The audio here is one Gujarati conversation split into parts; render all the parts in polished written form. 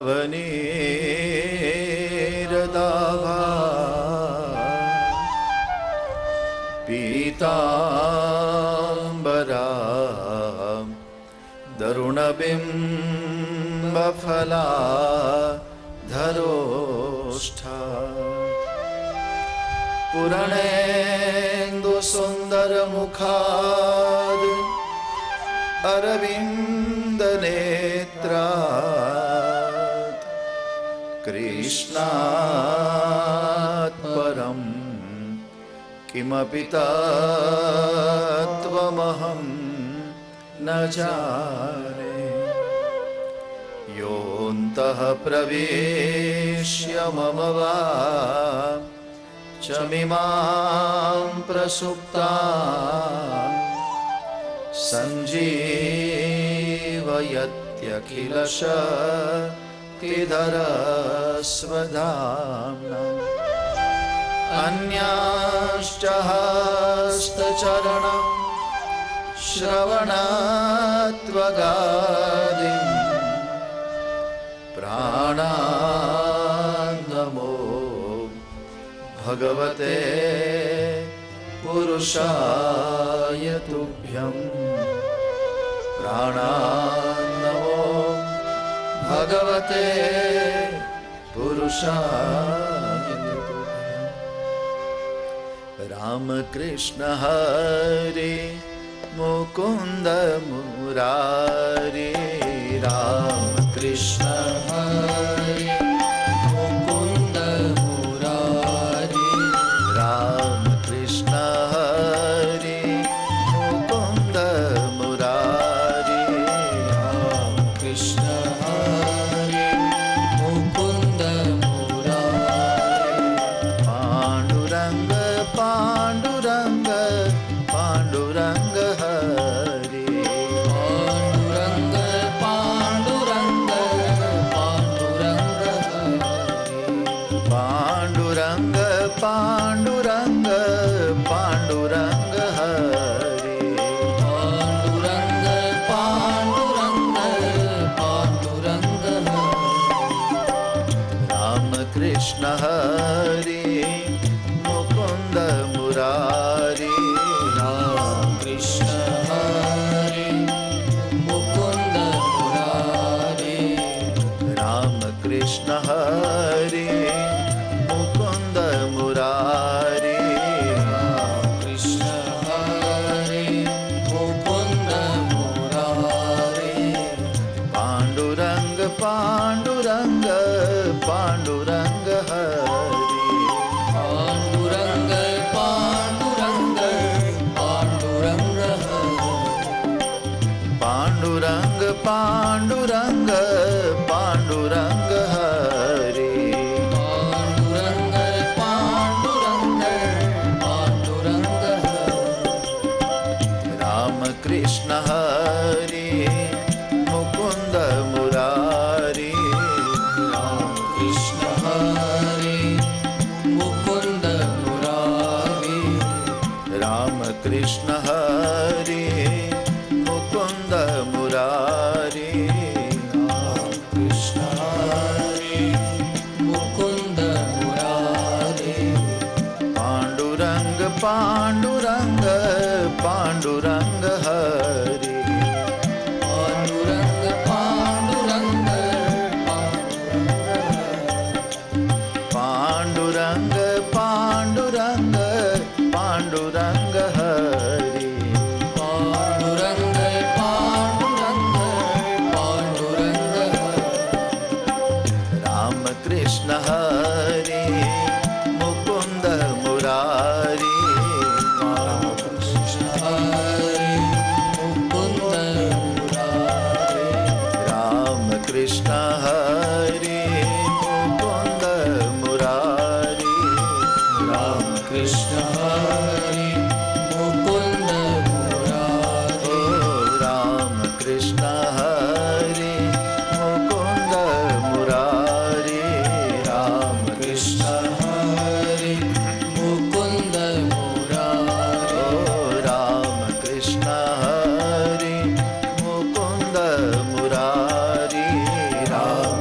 वनीरदाभा पीतांबरा दरुणबिंबफला धरोष्ठा पूर्णेन्दुसुन्दरमुखाद् अरविन्दनेत्रात् कृष्णात् परं किमपि तत्त्वमहं न जाने। योऽन्तः प्रवेश्य मम वाचमिमां प्रसुप्तां सञ्जीवयत्यखिलशक्तिधरस्वधाम्ना। अन्याश्च हस्तचरण श्रवणात्वगादीन् प्राणान्नमो भगवते पुरुषाय तुभ्यं। प्राणान्नमो भगवते पुरुषाय तुभ्यं। रामकृष्ण हरे मुकुंद मुरारे। रामकृष्ण हरे मुकुंद मुरारे। रामकृष्ण हरे मुकुंद मुरारे। रामकृष्ण हरे मुकुंद मुरारे। पांडुरंग पांडुरंग पांडुरंग हरे। पांडुरंग पांडुरंग पांडुरंग हरे। पांडुरंग पांडुरंग पांडुरंग हरे। पांडुरंग पांडुरंग पांडुरंग हरे। रामकृष्ण हरे मुकुंद मुरारी। रामकृष्ण हरे मुकुंद मुरारी। रामकृष्ण हरे मुकुंद मुरारी। रामकृष्ण हरे मुकुंद मुरारी। पांडुरंग पांडुरंग पांडुरंग हरे। पांडुरंग पांडुरंग पांडुरंग हरे। पांडुरंग पांडुरंग पांडुरंग हरे। पांडुरंग पांडुरंग पांडुरंग हरे। रामकृष्ण हरे मुकुंद मुरारी। रामकृष्ण हरे मुकुंद मुरारी। रामकृष्ण हरे मुकुंद मुरारी। रामकृष्ण हरे मुकुंद मुरारी। पांडुरंग पांडुरंग पांडुरंग हरे। पांडुरंग पांडुरंग पांडुरंग पांडुरंग पांडुरंग हरे। पांडुरंग पांडुरंग पांडुरंग हरे। रामकृष्ण हरे मुकुंद मुरारी। रामकृष्ण हरे मुकुंद मुरारी। रामकृष्ण हरे मुकुंद मुरारी। रामकृष्ण हरे मुकुंद मुरारी। रामकृष्ण हरे मुकुंद मुरारी। रामकृष्ण हरे मुकुंद मुरारी। रामकृष्ण हरे मुकुंद मुरारी। राम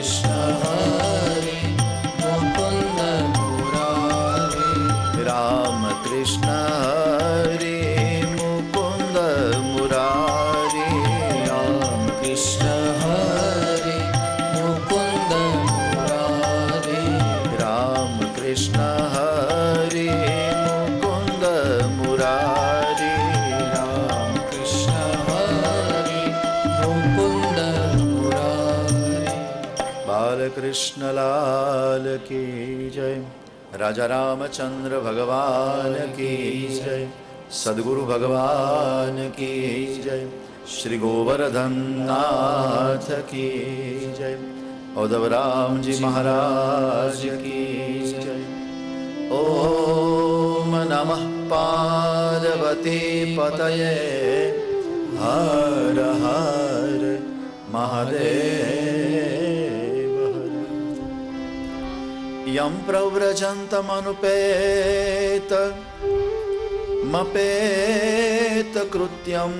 कृष्ण हरे मुकुंद मुरारे राम कृष्ण हरे मुकुंद मुरारे राम कृष्ण हरे मुकुंद मुरारे राम कृष्ण हरे मुकुंद मुरारे राम कृष्ण हरे मुकुंद मुरारे बालकृष्ण लाल की जय राजा रामचंद्र भगवान की जय सद्गुरु भगवान की जय श्री गोवर्धन नाथ की जय उद्धव राम जी महाराज की जय ओम नमः पार्वती पतये हर हर महादेव यं प्रव्रजन्तमनुपेत मपेत कृत्यं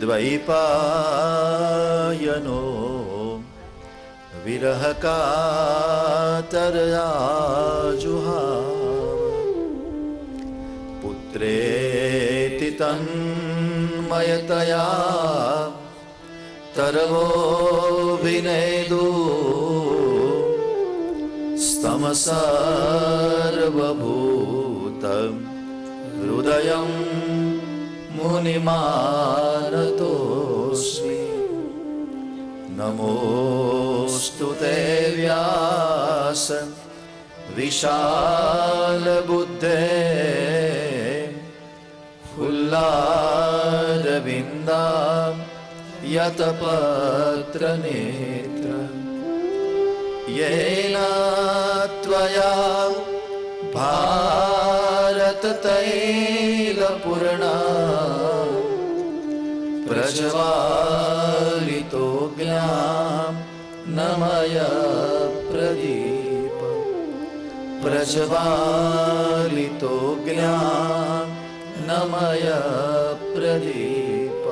द्वैपायनो विरह कातराजुहाव पुत्रेति तन्मयतया तरवोऽभिनेदु स्तमसर्वभूतं हृदयं मुनिमानतोऽस्मि नमोऽस्तु ते व्यास विशालबुद्धे फुल्लारविन्दा यतपत्रनेत्र येन त्वया भारततैलपूर्णा प्रज्वालितो ज्ञानमय प्रदीप प्रज्वालितो ज्ञानमय प्रदीप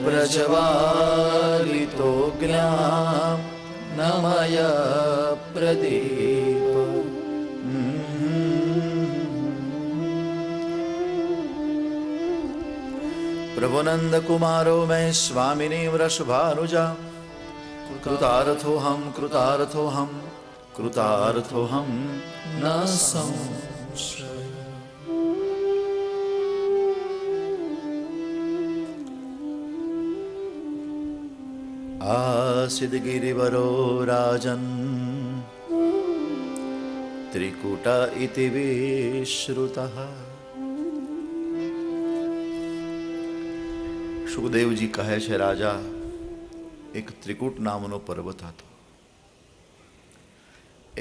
प्रज्वालितो ज्ञानमय प्रदीप प्रभुनंद कुमारो मैं स्वामिनी वृषभानुजा कृतार्थोऽहं कृतार्थोऽहं कृतार्थोऽहं न संशय। आसीद् गिरिवरो राजन् त्रिकूट इति विश्रुतः। સુખદેવજી કહે છે રાજા એક ત્રિકૂટ નામનો પર્વત હતો.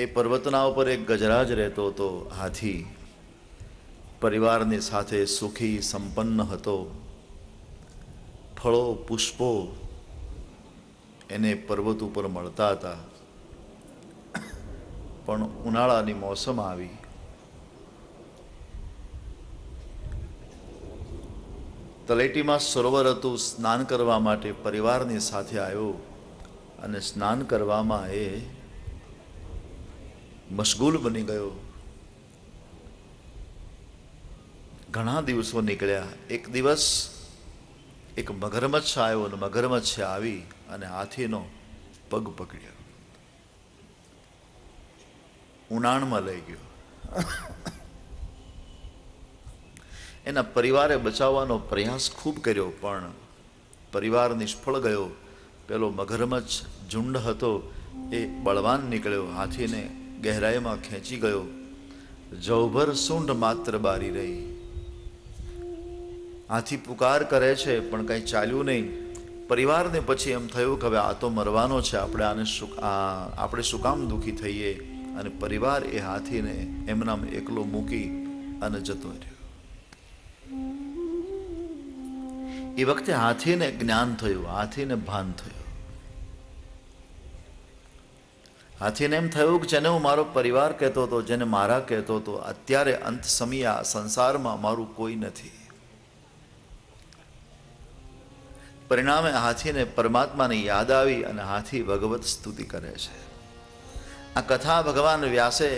એ પર્વતના ઉપર એક ગજરાજ રહેતો હતો. હાથી પરિવારની સાથે સુખી સંપન્ન હતો. ફળો પુષ્પો એને પર્વત ઉપર મળતા હતા. પણ ઉનાળાની મોસમ આવી. તલેટીમાં સરોવર હતું. સ્નાન કરવા માટે પરિવારની સાથે આવ્યો અને સ્નાન કરવામાં એ મશગુલ બની ગયો. ઘણા દિવસો નીકળ્યા. એક દિવસ એક મગરમચ્છ આવ્યો અને મગરમચ્છે આવી અને હાથીનો પગ પકડ્યો, ઉનાળમાં લઈ ગયો. એના પરિવારે બચાવવાનો પ્રયાસ ખૂબ કર્યો પણ પરિવાર નિષ્ફળ ગયો. પેલો મગરમચ્છ ઝુંડ હતો એ બળવાન નીકળ્યો. હાથીને ગહેરાઈમાં ખેંચી ગયો. જવભર સૂંઢ માત્ર બારી રહી. હાથી પુકાર કરે છે પણ કંઈ ચાલ્યું નહીં. પરિવારને પછી એમ થયું કે હવે આ તો મરવાનો છે, આપણે શું કામ દુઃખી થઈએ. અને પરિવાર એ હાથીને એમનામ એકલો મૂકી અને જતો રહ્યો. એ વખતે હાથીને જ્ઞાન થયું, હાથીને ભાન થયું. હાથીને એમ થયું કે જેને હું મારો પરિવાર કહેતો હતો, જેને મારા કહેતો હતો, અત્યારે અંત સમયે આ સંસારમાં મારું કોઈ નથી. પરિણામે હાથીને પરમાત્માની યાદ આવી અને હાથી ભગવત સ્તુતિ કરે છે. આ કથા ભગવાન વ્યાસે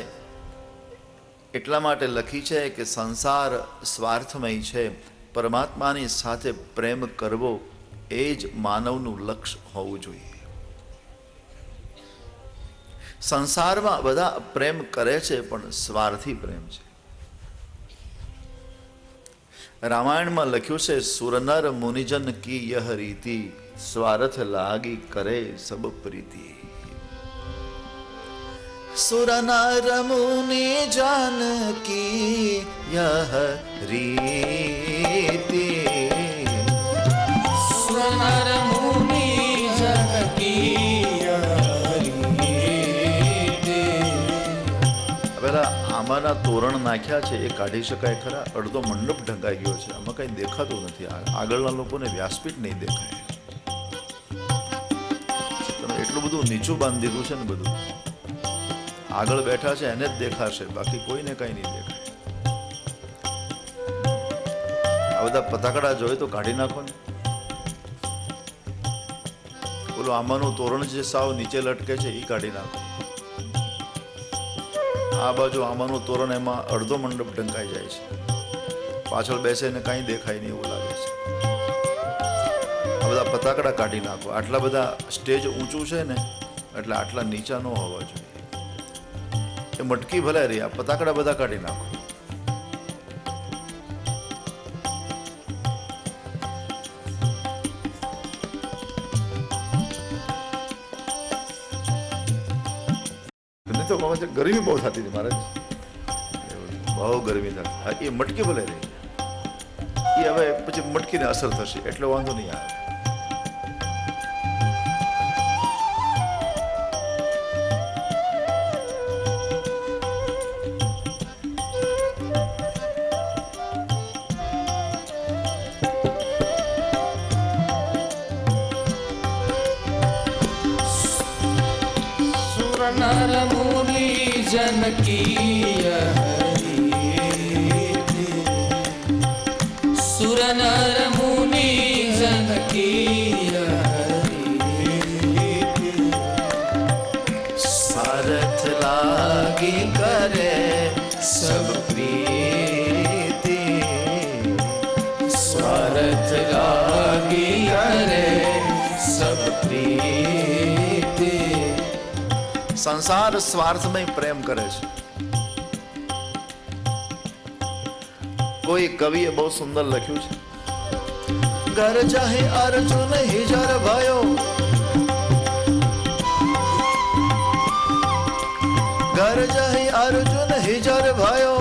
એટલા માટે લખી છે કે સંસાર સ્વાર્થમય છે, પરમાત્માની સાથે પ્રેમ કરવો એ જ માનવનું લક્ષ્ય હોવું જોઈએ. સંસારમાં બધા પ્રેમ કરે છે પણ સ્વાર્થી પ્રેમ છે. રામાયણમાં લખ્યું છે, સુરનર મુનિજન કી યહ રીતિ, સ્વાર્થ લાગી કરે સબ પ્રીતિ. સુરનર મુનિજન કી યહ રીતિ, સુરનર મુનિજન કી યહ રીતિ. પેલા આમાંના તોરણ નાખ્યા છે એ કાઢી શકાય ખરા? અડધો મંડપ ઢંકાઈ ગયો છે, આમાં કઈ દેખાતું નથી. આગળના લોકોને વ્યાસપીઠ નહીં દેખાય. તમે એટલું બધું નીચું બાંધી દીધું છે ને, બધું આગળ બેઠા છે એને જ દેખાશે, બાકી કોઈને કઈ નહીં દેખાય. આ બધા પતાકડા જોઈએ તો કાઢી નાખો ને. બોલો આમાંનું તોરણ જે સાવ નીચે લટકે છે એ કાઢી નાખો. આ બાજુ આમાંનું તોરણ, એમાં અડધો મંડપ ઢંકાઈ જાય છે. પાછળ બેસે ને કાંઈ દેખાય નહીં એવું લાગે છે. આ બધા પતાકડા કાઢી નાખો. આટલા બધા સ્ટેજ ઊંચું છે ને એટલે આટલા નીચા ન હોવા જોઈએ. એ મટકી ભલાઈ રહી, આ પતાકડા બધા કાઢી નાખો. તો ગરમી બહુ થતી હતી મારે, બહુ ગરમી થતી. એ મટકી ભલાઈ રહી, એ હવે પછી મટકીને અસર થશે એટલે વાંધો નહીં આવે. नर मुनि जन की सुर नर मुनि जन की सारथ लागी करे सब प्रीति, स्वार्थ लागी करे सब प्रीति. સંસાર સ્વાર્થમય પ્રેમ કરે છે. કોઈ કવિએ બહુ સુંદર લખ્યું છે, ઘર જાહે અર્જુન હિજર ભયો, ઘર જહી અર્જુન હિજર ભયો,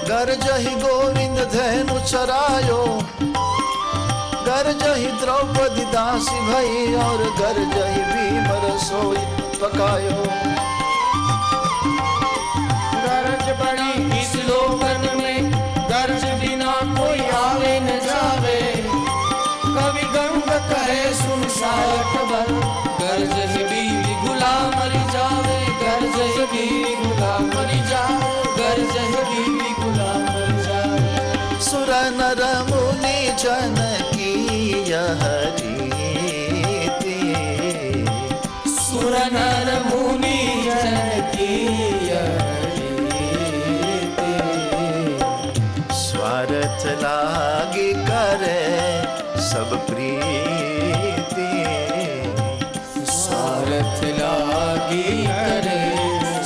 ઘર જહી ગોવિંદ ધેનુ ચરાયો, घर जही द्रौपदी दासी भई और घर जही भीम रसोई पकायो. गरज बड़ी इस लोकन में, गरज बिना कोई आवे न जावे. कवि गंग कहे सुन सारक बल, गरज ही बीवी गुलाम मरी जावे. गरज ही बीवी गुलाम मरी जावे, गरज ही बीवी गुलाम मरी जावे. सुर नर मुनि जन यह रीति, सुर नर मुनि जन की यह रीति. स्वार्थ लागी करे सब प्रीति, स्वार्थ लागी करे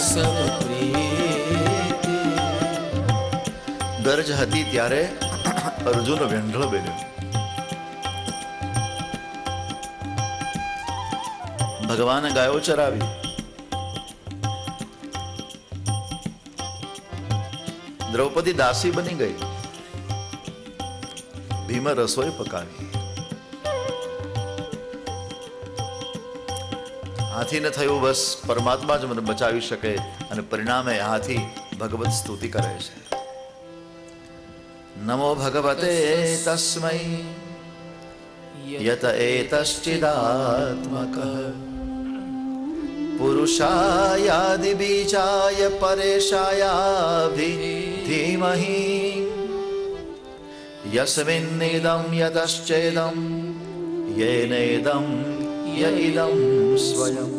सब प्रीति. ગરજ હતી ત્યારે અર્જુન વેંઢળ બન્યો. ભગવાને ગાયો ચરાવી, દ્રૌપદી દાસી બની ગઈ, ભીમ રસોઈ પકાવી. હાથીને થયું બસ પરમાત્મા જ મને બચાવી શકે, અને પરિણામે હાથી ભગવત સ્તુતિ કરે છે. નમો ભગવતે તસ્મૈ યત એતશ્ચિદાત્મકઃ પુરુષાયાદિ બીજાય પરેશાયાભિ ધીમહિ यस्मिन्निदं यतश्चेदं येनेदं य इदं स्वयं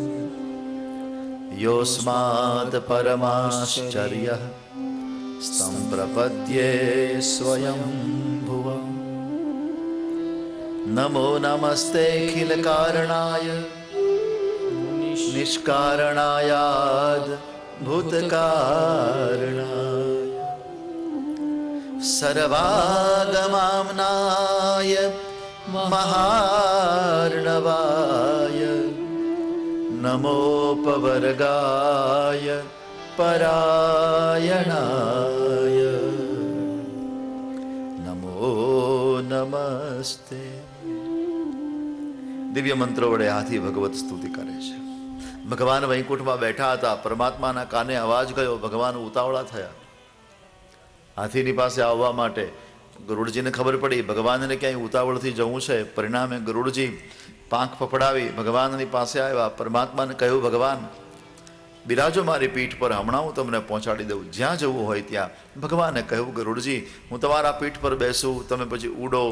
योऽस्मात् परमाश्चर्यः सम्प्रपद्ये स्वयं भुव। नमो नमस्तेऽखिलकारणाय निष्कारणायाद् भूतकारणाय सर्वागमाम्नाय महार्णवाय नमोपवर्गाय परायणाय नमो नमस्ते। દિવ્ય મંત્રો વડે હાથી ભગવત સ્તુતિ કરે છે. ભગવાન વૈકુંઠમાં બેઠા હતા, પરમાત્માના કાને અવાજ ગયો, ભગવાન ઉતાવળા થયા હાથીની પાસે આવવા માટે. ગરુડજીને ખબર પડી ભગવાનને ક્યાંય ઉતાવળથી જવું છે, પરિણામે ગરુડજી પાંખ ફફડાવી ભગવાનની પાસે આવ્યા. પરમાત્માને કહ્યું, ભગવાન બિરાજો મારી પીઠ પર, હમણાં હું તમને પહોંચાડી દઉં જ્યાં જવું હોય ત્યાં. ભગવાને કહ્યું, ગરુડજી હું તમારા પીઠ પર બેસું, તમે પછી ઉડો,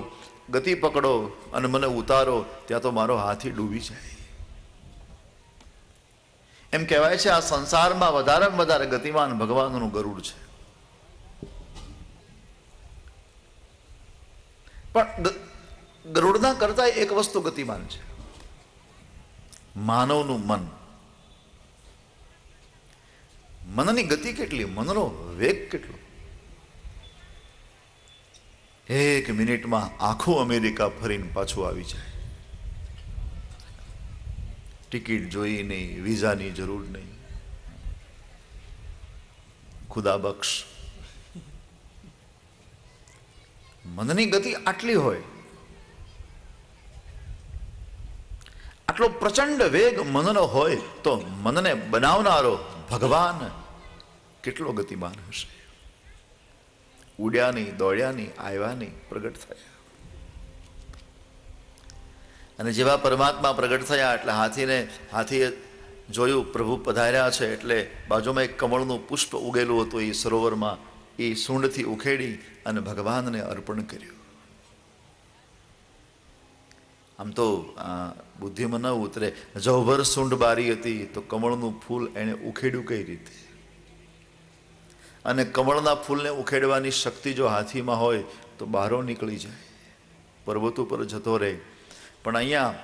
ગતિ પકડો અને મને ઉતારો, ત્યાં તો મારો હાથી ડૂબી જાય. એમ કહેવાય છે આ સંસારમાં વધારેમાં વધારે ગતિમાન ભગવાનનું ગરુડ છે. પણ ગરુડના કરતા એક વસ્તુ ગતિમાન છે, માનવનું મન. મનની ગતિ કેટલી, મનનો વેગ કેટલો. 1 મિનિટમાં આખું અમેરિકા ફરીને પાછું આવી જાય. ટિકિટ જોઈ નહીં, વિઝાની જરૂર નહીં. ખુદા બક્ષ મનની ગતિ આટલી હોય, આટલો પ્રચંડ વેગ મનનો હોય તો મનને બનાવનારો ભગવાન કેટલો ગતિમાન હશે. ઉડ્યા નહીં, દોડ્યા નહીં, આવ્યા નહીં, પ્રગટ થયા. અને જેવા પરમાત્મા પ્રગટ થયા એટલે હાથીએ જોયું પ્રભુ પધાર્યા છે, એટલે બાજુમાં એક કમળનું પુષ્પ ઉગેલું હતું, એ સરોવરમાં એ સૂંઢથી ઉખેડી અને ભગવાનને અર્પણ કર્યું. આમ તો બુદ્ધિમાં ન ઉતરે, જવભર સૂંઢ બારી હતી તો કમળનું ફૂલ એણે ઉખેડ્યું કઈ રીતે? અને કમળના ફૂલને ઉખેડવાની શક્તિ જો હાથીમાં હોય તો બહારો નીકળી જાય, પર્વત ઉપર જતો રહે. પણ અહીંયા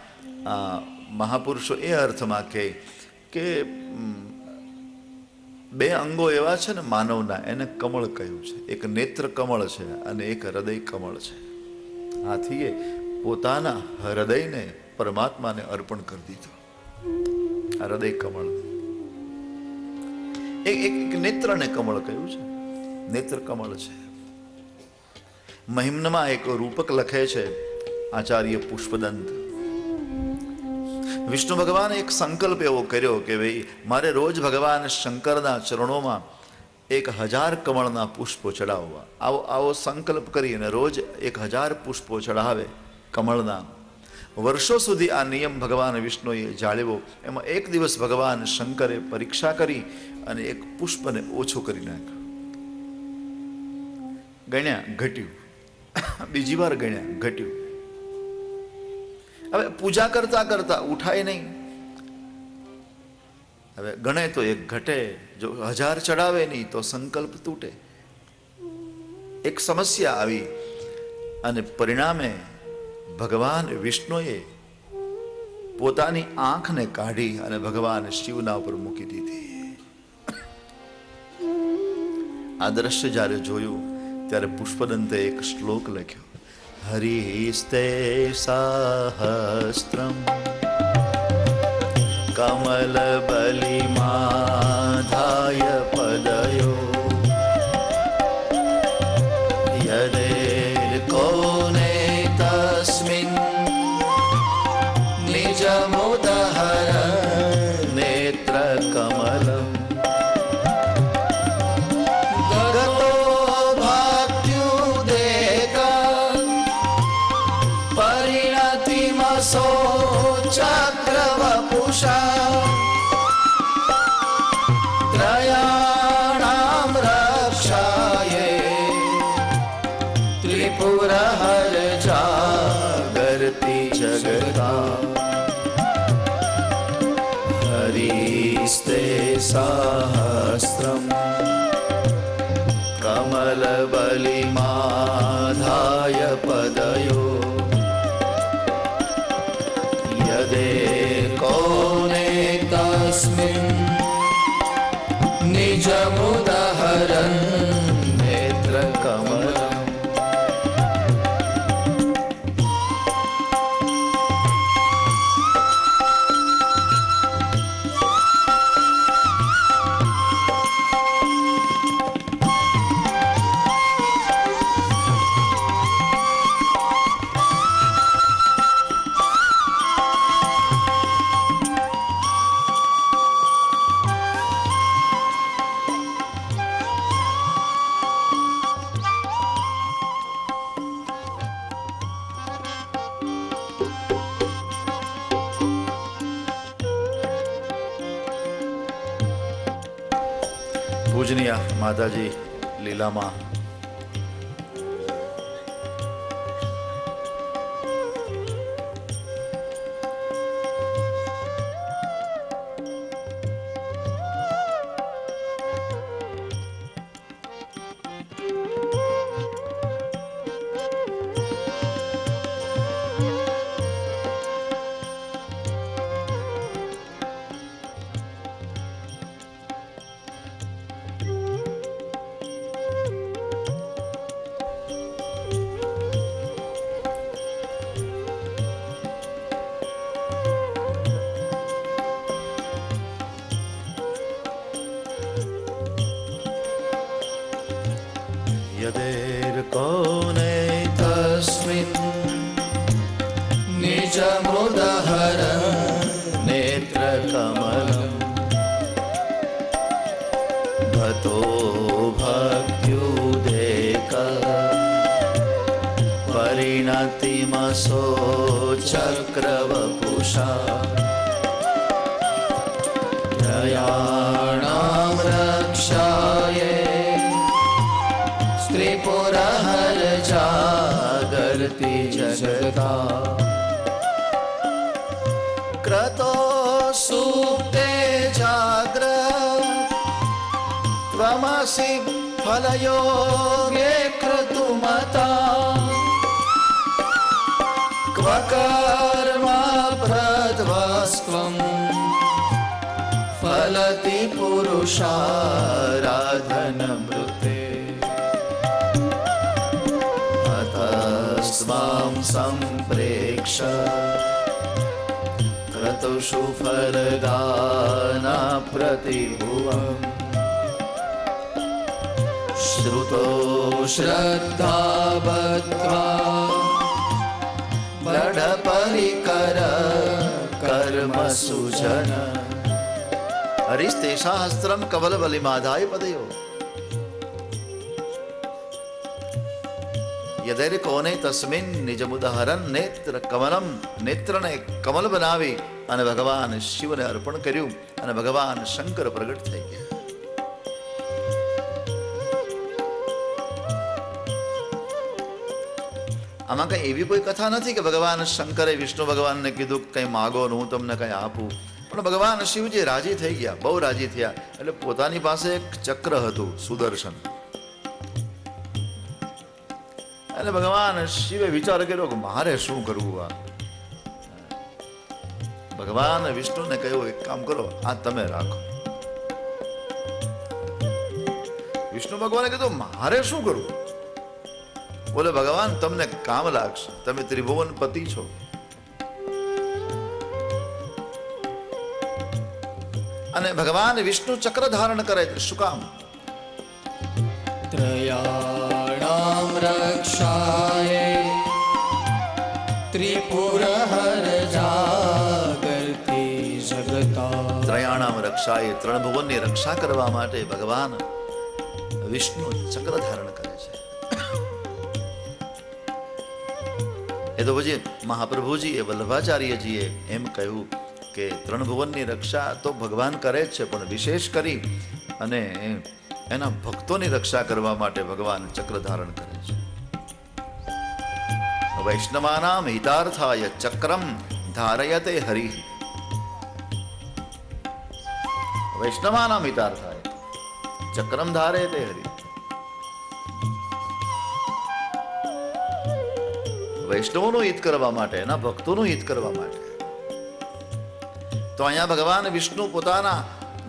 મહાપુરુષો એ અર્થમાં કહે કે 2 અંગો એવા છે ને માનવના, એને કમળ કહ્યું છે. એક નેત્ર કમળ છે અને એક હૃદય કમળ છે. હાથીએ પોતાના હૃદયને પરમાત્માને અર્પણ કરી દીધું. આ હૃદય કમળ, એક નેત્રને કમળ કહ્યું છે, નેત્ર કમળ છે. મહિમ્નમાં એક રૂપક લખે છે આચાર્ય પુષ્પદંત. વિષ્ણુ ભગવાને એક સંકલ્પ એવો કર્યો કે ભાઈ મારે રોજ ભગવાન શંકરના ચરણોમાં 1000 કમળના પુષ્પો ચડાવવા. આવો સંકલ્પ કરીને રોજ 1000 પુષ્પો ચડાવે કમળના. વર્ષો સુધી આ નિયમ ભગવાન વિષ્ણુએ જાળવ્યો. એમાં એક દિવસ ભગવાન શંકરે પરીક્ષા કરી અને એક પુષ્પને ઓછું કરી નાખ્યું. ગણ્યા, ઘટ્યું. બીજી વાર ગણ્યા, ઘટ્યું. હવે પૂજા કરતા કરતા ઉઠાય નહીં. હવે ગણે તો એક ઘટે, જો 1000 ચડાવે નહીં તો સંકલ્પ તૂટે. એક સમસ્યા આવી અને પરિણામે ભગવાન વિષ્ણુએ પોતાની આંખને કાઢી અને ભગવાન શિવના ઉપર મૂકી દીધી. આ દ્રશ્ય જ્યારે જોયું ત્યારે પુષ્પદંતે એક શ્લોક લખ્યો, હરિસ્તે સહસ્ત્રમ કમલ બલિમાધાય પદયો યદેર કોને તસ્મિન નિજમુદહર નેત્ર કમલમ ચક્રવપુષા ત્રયા हरिस्ते सहस्रम् कमलबलिमाधाय पदयो तस्मिन् निजमुदहरन् नेत्रकमलम् પૂજનીય માતાજી લીલામાં यदेर्कोने तस्मिन् निजमुदहरन् नेत्रकमलम् भतो भक्त्युदेक परिणतिमसो चक्रवपुषा त्रयाणां रक्षाये त्रिपुरहर जागर्ति जगता क्रतो सुप्ते जाग्रत् त्वमसि फलयोगे क्रतुमता क्व कर्म प्रध्वस्त्वं फलति पुरुषाराधनमृते स्वां सम्प्रेक्ष क्रतुषु फलदाना प्रतिभुवम् श्रुतो श्रद्धा बद्ध्वा बडपरिकर कर्म सुजन हरिस्ते सहस्रम कमलबलिमाधाय पदयो यदेर कोने तस्मिन निजमुदहरन नेत्र कमलम नेत्रने कमल बनावी અને ભગવાન શિવને અર્પણ કર્યું અને ભગવાન શંકર પ્રગટ થઈ ગયા. આમાં કઈ એવી કોઈ કથા નથી કે ભગવાન શંકરે વિષ્ણુ ભગવાનને કીધું કંઈ માગો ને હું તમને કંઈ આપું, પણ ભગવાન શિવજી રાજી થઈ ગયા, બહુ રાજી થયા. એટલે પોતાની પાસે એક ચક્ર હતું સુદર્શન. એટલે ભગવાન શિવે વિચાર કર્યો કે મારે શું કરવું. આ ભગવાન વિષ્ણુને કહ્યું એક કામ કરો, આ તમે રાખો. વિષ્ણુ ભગવાને કીધું મારે શું કરવું. બોલે ભગવાન તમને કામ લાગશે, તમે ત્રિભુવન પતિ છો. અને ભગવાન વિષ્ણુ ચક્ર ધારણ કરે છે. શું કામ? ત્રયાણામ રક્ષાય ત્રિપુરહર જાગર્તિ જગતા. ત્રયાણામ રક્ષાએ ત્રણ ભુવનની રક્ષા કરવા માટે ભગવાન વિષ્ણુ ચક્ર ધારણ કરે છે. એ તો પછી મહાપ્રભુજીએ વલ્લભાચાર્યજીએ એમ કહ્યું કે ત્રણ ભુવનની રક્ષા તો ભગવાન કરે જ છે, પણ વિશેષ કરી અને એના ભક્તોની રક્ષા કરવા માટે ભગવાન ચક્ર ધારણ કરે છે. વૈષ્ણવાનામ હિતાર્થાય ચક્રમ ધારયતે હરિ. વૈષ્ણવાના મિતાર થાય. ચક્રમ ધારે તે હરી. વૈષ્ણવોનું હિત કરવા માટે, એના ભક્તોનું હિત કરવા માટે. તો અહીંયા ભગવાન વિષ્ણુ પોતાના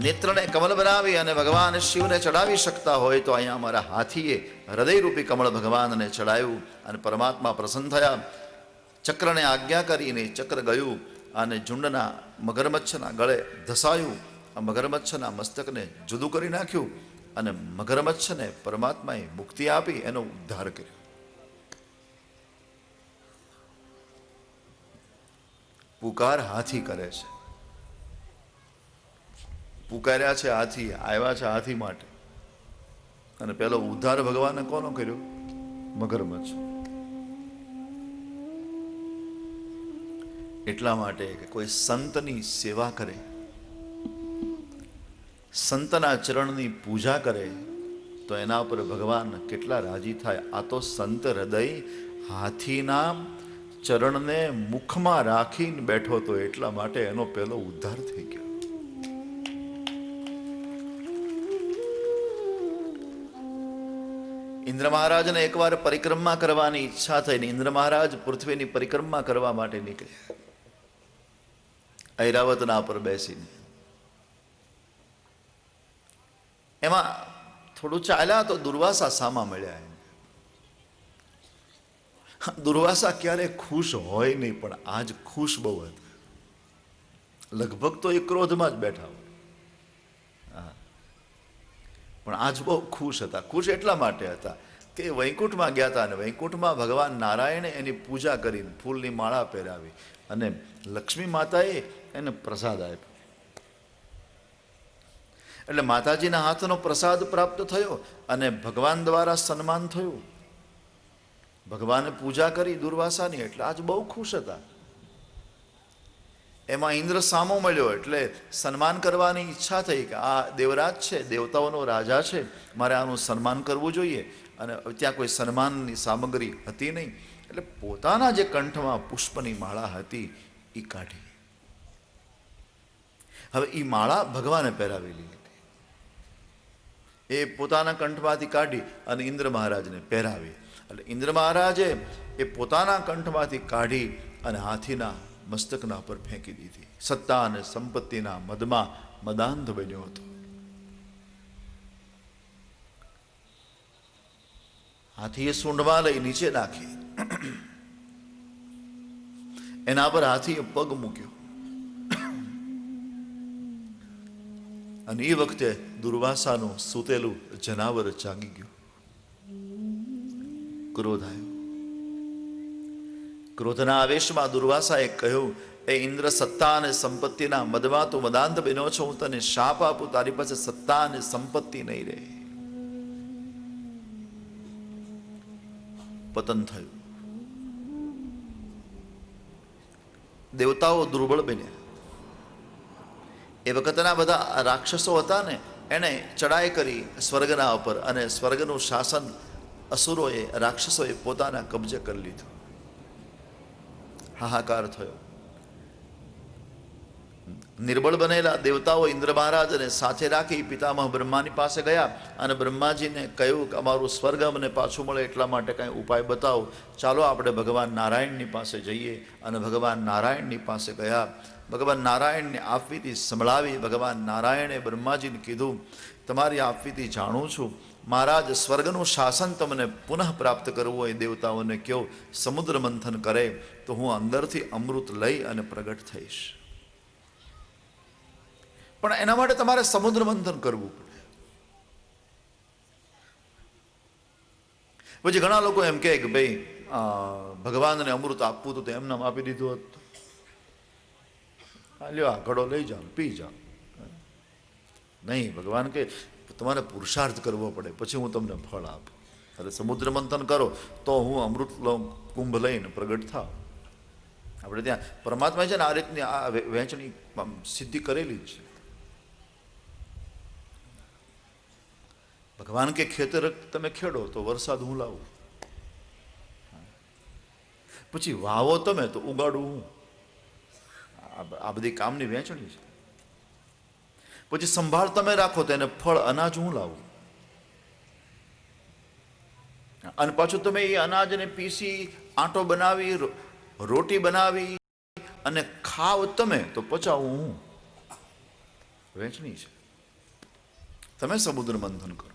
નેત્રને કમળ બનાવી અને ભગવાન શિવને ચડાવી શકતા હોય તો અહીંયા અમારા હાથીએ હૃદયરૂપી કમળ ભગવાનને ચડાવ્યું અને પરમાત્મા પ્રસન્ન થયા. ચક્રને આજ્ઞા કરીને ચક્ર ગયું અને ઝુંડના મગરમચ્છના ગળે ધસાયું. આ મગરમચ્છના મસ્તકને જુદું કરી નાખ્યું અને મગરમચ્છને પરમાત્માએ મુક્તિ આપી, એનો ઉદ્ધાર કર્યો. પુકાર હાથી કરે છે. પુકાર્યા છે હાથી, આવ્યા છે હાથી માટે. અને પેલો ઉદ્ધાર ભગવાને કોનો કર્યો? મગરમચ્છ. એટલા માટે કે કોઈ સંતની સેવા કરે, સંતના ચરણની પૂજા કરે તો એના પર ભગવાન કેટલા રાજી થાય. આ તો સંત હૃદય હાથીના ચરણને મુખમાં રાખીને બેઠો તો એટલા માટે એનો પેલો ઉદ્ધાર થઈ ગયો. ઇન્દ્ર મહારાજને એકવાર પરિક્રમા કરવાની ઈચ્છા થઈ ને ઇન્દ્ર મહારાજ પૃથ્વીની પરિક્રમા કરવા માટે નીકળ્યા. ઐરાવતના પર બેસીને એમાં થોડું ચાલ્યા તો દુર્વાસા સામા મળ્યા. દુર્વાસા ક્યારે ખુશ હોય નહીં, પણ આજ ખુશ બહુ હતા. લગભગ તો એ ક્રોધમાં જ બેઠા હોય, પણ આજ બહુ ખુશ હતા. ખુશ એટલા માટે હતા કે વૈકુંઠમાં ગયા હતા અને વૈકુંઠમાં ભગવાન નારાયણે એની પૂજા કરીને ફૂલની માળા પહેરાવી અને લક્ષ્મી માતાએ એને પ્રસાદ આપ્યો. એટલે માતાજીના હાથનો પ્રસાદ પ્રાપ્ત થયો અને ભગવાન દ્વારા સન્માન થયું. ભગવાને પૂજા કરી દુર્વાસાની, એટલે આજ બહુ ખુશ હતા. એમાં ઇન્દ્ર સામો મળ્યો એટલે સન્માન કરવાની ઈચ્છા થઈ કે આ દેવરાજ છે, દેવતાઓનો રાજા છે, મારે આનું સન્માન કરવું જોઈએ. અને ત્યાં કોઈ સન્માનની સામગ્રી હતી નહીં, એટલે પોતાના જે કંઠમાં પુષ્પની માળા હતી એ કાઢી. હવે એ માળા ભગવાને પહેરાવેલી હતી, એ પોતાના કંઠમાંથી કાઢી અને ઇન્દ્ર મહારાજને પહેરાવી. એટલે ઇન્દ્ર મહારાજે એ પોતાના કંઠમાંથી કાઢી અને હાથીના મસ્તકના પર ફેંકી દીધી. સત્તા અને સંપત્તિના મદમાં મદાંધ બન્યો હતો. હાથીએ સૂંઢમાં લઈ નીચે નાખી, એના પર હાથીએ પગ મૂક્યો અને એ વખતે દુર્વાસાનું સૂતેલું જનાવર જાગી ગયું. ક્રોધ આવ્યો. ક્રોધના આવેશમાં દુર્વાસાએ કહ્યું, એ ઇન્દ્ર, સત્તા અને સંપત્તિના મદમાં તું મદાંધ બન્યો છો. હું તને શાપ આપું, તારી પાસે સત્તા અને સંપત્તિ નહીં રહે. પતન થયું. દેવતાઓ દુર્બળ બન્યા. એ વખતના બધા રાક્ષસો હતા ને, એણે ચડાઈ કરી સ્વર્ગના ઉપર અને સ્વર્ગનું શાસન અસુરોએ, રાક્ષસોએ પોતાના કબજે કરી લીધું. હાહાકાર થયો. નિર્બળ બનેલા દેવતાઓ ઇન્દ્ર મહારાજને સાથે રાખી પિતામહ બ્રહ્માની પાસે ગયા અને બ્રહ્માજીને કહ્યું કે અમારું સ્વર્ગ અમને પાછું મળે એટલા માટે કંઈ ઉપાય બતાવો. ચાલો આપણે ભગવાન નારાયણની પાસે જઈએ. અને ભગવાન નારાયણની પાસે ગયા. ભગવાન નારાયણને આપવીતી સંભળાવી. ભગવાન નારાયણે બ્રહ્માજીને કીધું, તમારી આપવીતી જાણું છું મહારાજ, સ્વર્ગનું શાસન તમને પુનઃ પ્રાપ્ત કરવું હોય દેવતાઓને કહો, સમુદ્ર મંથન કરે તો હું અંદરથી અમૃત લઈ અને પ્રગટ થઈશ. પણ એના માટે તમારે સમુદ્ર મંથન કરવું પડે. પછી ઘણા લોકો એમ કહે કે ભાઈ ભગવાનને અમૃત આપવું તો એમને આપી દીધું હતું, લ્યો આ ઘડો લઈ જાઓ, પી જાઓ. નહીં, ભગવાન કે તમારે પુરુષાર્થ કરવો પડે, પછી હું તમને ફળ આપું. એટલે સમુદ્ર મંથન કરો તો હું અમૃત કુંભ લઈને પ્રગટ થાવ. આપણે ત્યાં પરમાત્મા છે ને આ રીતની આ વહેંચણી સિદ્ધિ કરેલી જ છે. ભગવાન કે ખેતર તમે ખેડો તો વરસાદ હું લાવું, પછી વાવો તમે તો ઉગાડું હું. આ બધી કામની વહેંચણી છે. પછી સંભાળ તમે રાખો તો એને ફળ અનાજ હું લાવું. અને પાછું તમે એ અનાજને પીસી આટો બનાવી રોટી બનાવી અને ખાવ તમે તો પચાવું હું. વહેંચણી છે. તમે સમુદ્ર મંથન કરો.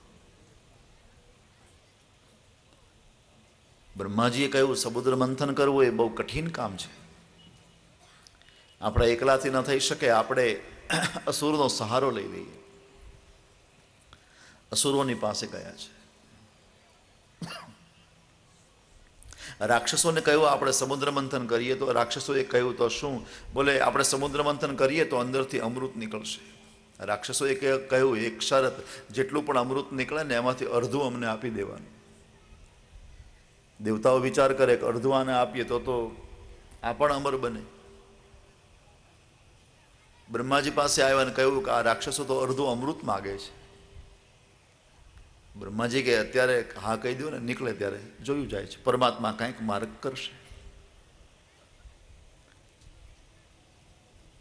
બ્રહ્માજીએ કહ્યું સમુદ્ર મંથન કરવું એ બહુ કઠિન કામ છે. આપણે એકલાથી ન થઈ શકે. આપણે અસુરનો સહારો લઈ લઈએ. અસુરોની પાસે ગયા છે. રાક્ષસોને કહ્યું આપણે સમુદ્ર મંથન કરીએ તો. રાક્ષસોએ કહ્યું તો શું? બોલે આપણે સમુદ્ર મંથન કરીએ તો અંદરથી અમૃત નીકળશે. રાક્ષસોએ કહ્યું એક શરત, જેટલું પણ અમૃત નીકળે ને એમાંથી અડધું અમને આપી દેવાનું. દેવતાઓ વિચાર કરે કે અડધું આને આપીએ તો આ પણ અમર બને. બ્રહ્માજી પાસે આવ્યા અને કહ્યું કે આ રાક્ષસો તો અડધું અમૃત માગે છે. બ્રહ્માજી કે અત્યારે હા કહી દઉં ને, નીકળે ત્યારે જોયું જાય છે. પરમાત્મા કંઈક માર્ગ કરશે.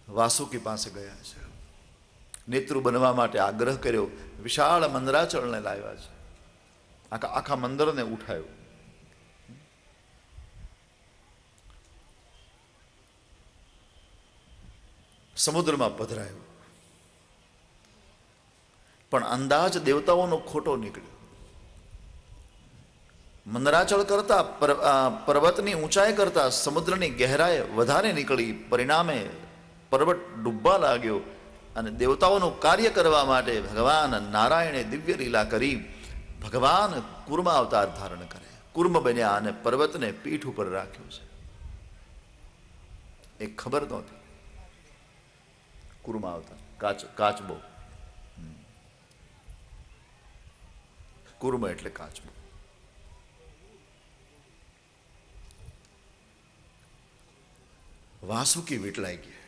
વાસુકી પાસે ગયા છે. નેતૃ બનવા માટે આગ્રહ કર્યો. વિશાળ મંદરાચળને લાવ્યા છે. આખા મંદરને ઉઠાયું. સમુદ્રમાં પધરાયું. પણ અંદાજ દેવતાઓનો ખોટો નીકળ્યો. મંદરાચળ કરતા પર્વતની ઊંચાઈ કરતા સમુદ્રની ગહેરાઈ વધારે નીકળી. પરિણામે પર્વત ડૂબવા લાગ્યો. અને દેવતાઓનું કાર્ય કરવા માટે ભગવાન નારાયણે દિવ્ય લીલા કરી. ભગવાન કુર્મ અવતાર ધારણ કરે, કુર્મ બન્યા અને પર્વતને પીઠ ઉપર રાખ્યો છે. એક ખબર નહોતી. કુર્મ અવતાર કાચબો. કુર્મ એટલે કાચબો. વાસુકી વીટલાઈ ગયા.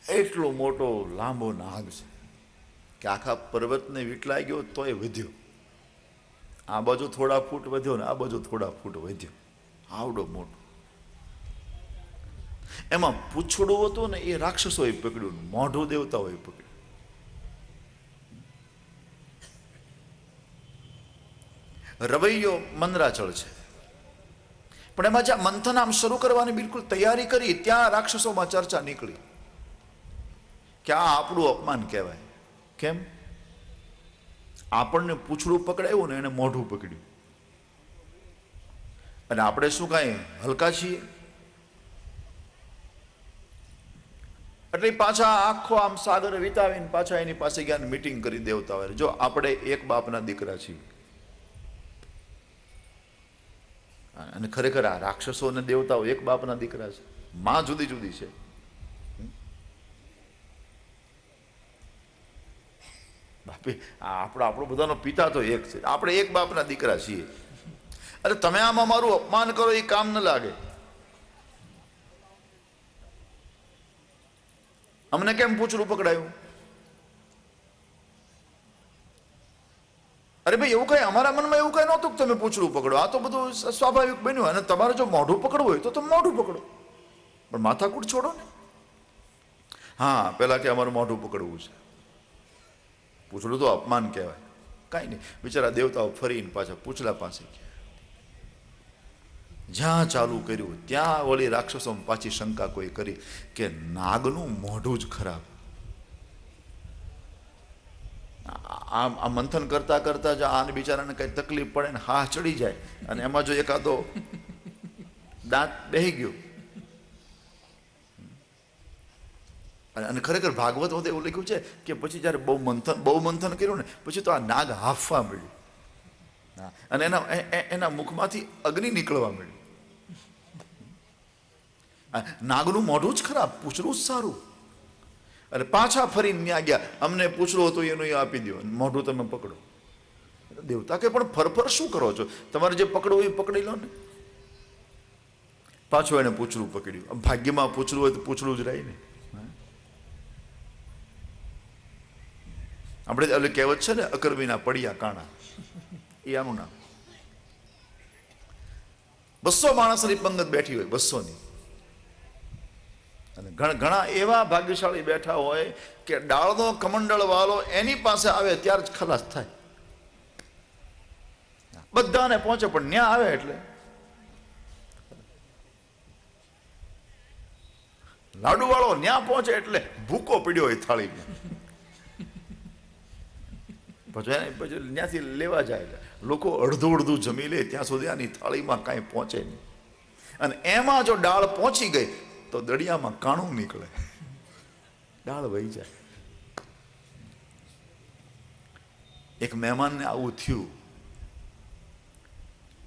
એટલો મોટો લાંબો નાગ છે કે આખા પર્વતને વીટલાઈ ગયો તોય વધ્યો. આ બાજુ થોડા ફૂટ વધ્યો ને આ બાજુ થોડા ફૂટ વધ્યો. આવડો મોટો. એમાં પૂંછડું હતું ને એ રાક્ષસોએ પકડ્યું, મોઢું દેવતાઓએ પકડ્યું. રવૈયો મંદરાચળ છે. પણ એમાં જ્યાં મંથન આમ શરૂ કરવાની બિલકુલ તૈયારી કરી ત્યાં રાક્ષસોમાં ચર્ચા નીકળી કે આ આપણું અપમાન કહેવાય. કેમ? આપણને પૂંછડું પકડાયું ને એને મોઢું પકડ્યું. અને આપણે શું કાંઈ હલકા છીએ? એટલે પાછા આખો આમ સાગર વિતાવીને પાછા એની પાસે ગયા મીટિંગ કરી દેવતાઓએ. જો આપણે એક બાપના દીકરા છીએ. અને ખરેખર આ રાક્ષસો અને દેવતાઓ એક બાપના દીકરા છે. માં જુદી જુદી છે. બાપી આપણો બધાનો પિતા તો એક છે. આપણે એક બાપના દીકરા છીએ. અરે તમે આમાં મારું અપમાન કરો એ કામ ન લાગે. અમને કેમ પૂંછડું પકડાયું? અરે ભાઈ એવું કઈ અમારા મનમાં એવું કઈ નહોતું કે તમે પૂંછડું પકડો. આ તો બધું સ્વાભાવિક બન્યું. અને તમારે જો મોઢું પકડવું હોય તો તમે મોઢું પકડો, પણ માથાકૂટ છોડો ને. હા, પેલા કે અમારું મોઢું પકડવું છે. પૂંછડું તો અપમાન કહેવાય. કાંઈ નહીં. બિચારા દેવતાઓ ફરીને પાછા પૂંછડા પાસે ગયા. જ્યાં ચાલુ કર્યું ત્યાં ઓલી રાક્ષસો પાછી શંકા કોઈ કરી કે નાગનું મોઢું જ ખરાબ. આ મંથન કરતા કરતા જો આને બિચારાને કઈ તકલીફ પડે ને હા ચડી જાય અને એમાં જો એકાદો દાંત બેહી ગયો. અને ખરેખર ભાગવત એવું લખ્યું છે કે પછી જયારે બહુ મંથન કર્યું ને પછી તો આ નાગ હાફવા મળ્યું અને એના મુખમાંથી અગ્નિ નીકળવા મળ્યું. નાગનું મોઢું જ ખરાબ, પૂંછડું જ સારું. અને પાછા ફરીને ત્યાં ગયા. અમને પૂછડું હતું એનું એ આપી દો, મોઢું તમે પકડો. દેવતા કે પણ ફરફર શું કરો છો? તમારે જે પકડવું એ પકડી લો ને. પાછું એને પૂછડું પકડ્યું. ભાગ્યમાં પૂછડું હોય તો પૂછડું જ રહી ને. આપણે એટલે કહેવત છે ને, અકરવીના પડ્યા કાણા, એ આનું નામ. 200 માણસની પંગત બેઠી હોય, 200ની. અને ઘણા એવા ભાગ્યશાળી બેઠા હોય કે ડાળનો કમંડળ વાળો એની પાસે આવે ત્યારે જ ખલાસ થાય. બધાને પહોંચે પણ ન્યા આવે એટલે લાડુ વાળો ન્યા પહોંચે એટલે ભૂકો પડ્યો હોય થાળીમાં. પછી ત્યાંથી લેવા જાય લોકો અડધું જમી લે ત્યાં સુધી આની થાળીમાં કાંઈ પહોંચે નહીં. અને એમાં જો ડાળ પહોંચી ગઈ તો દળિયામાં કાણું નીકળે, ડાળ વહી જાય. એક મહેમાનને આવું થયું.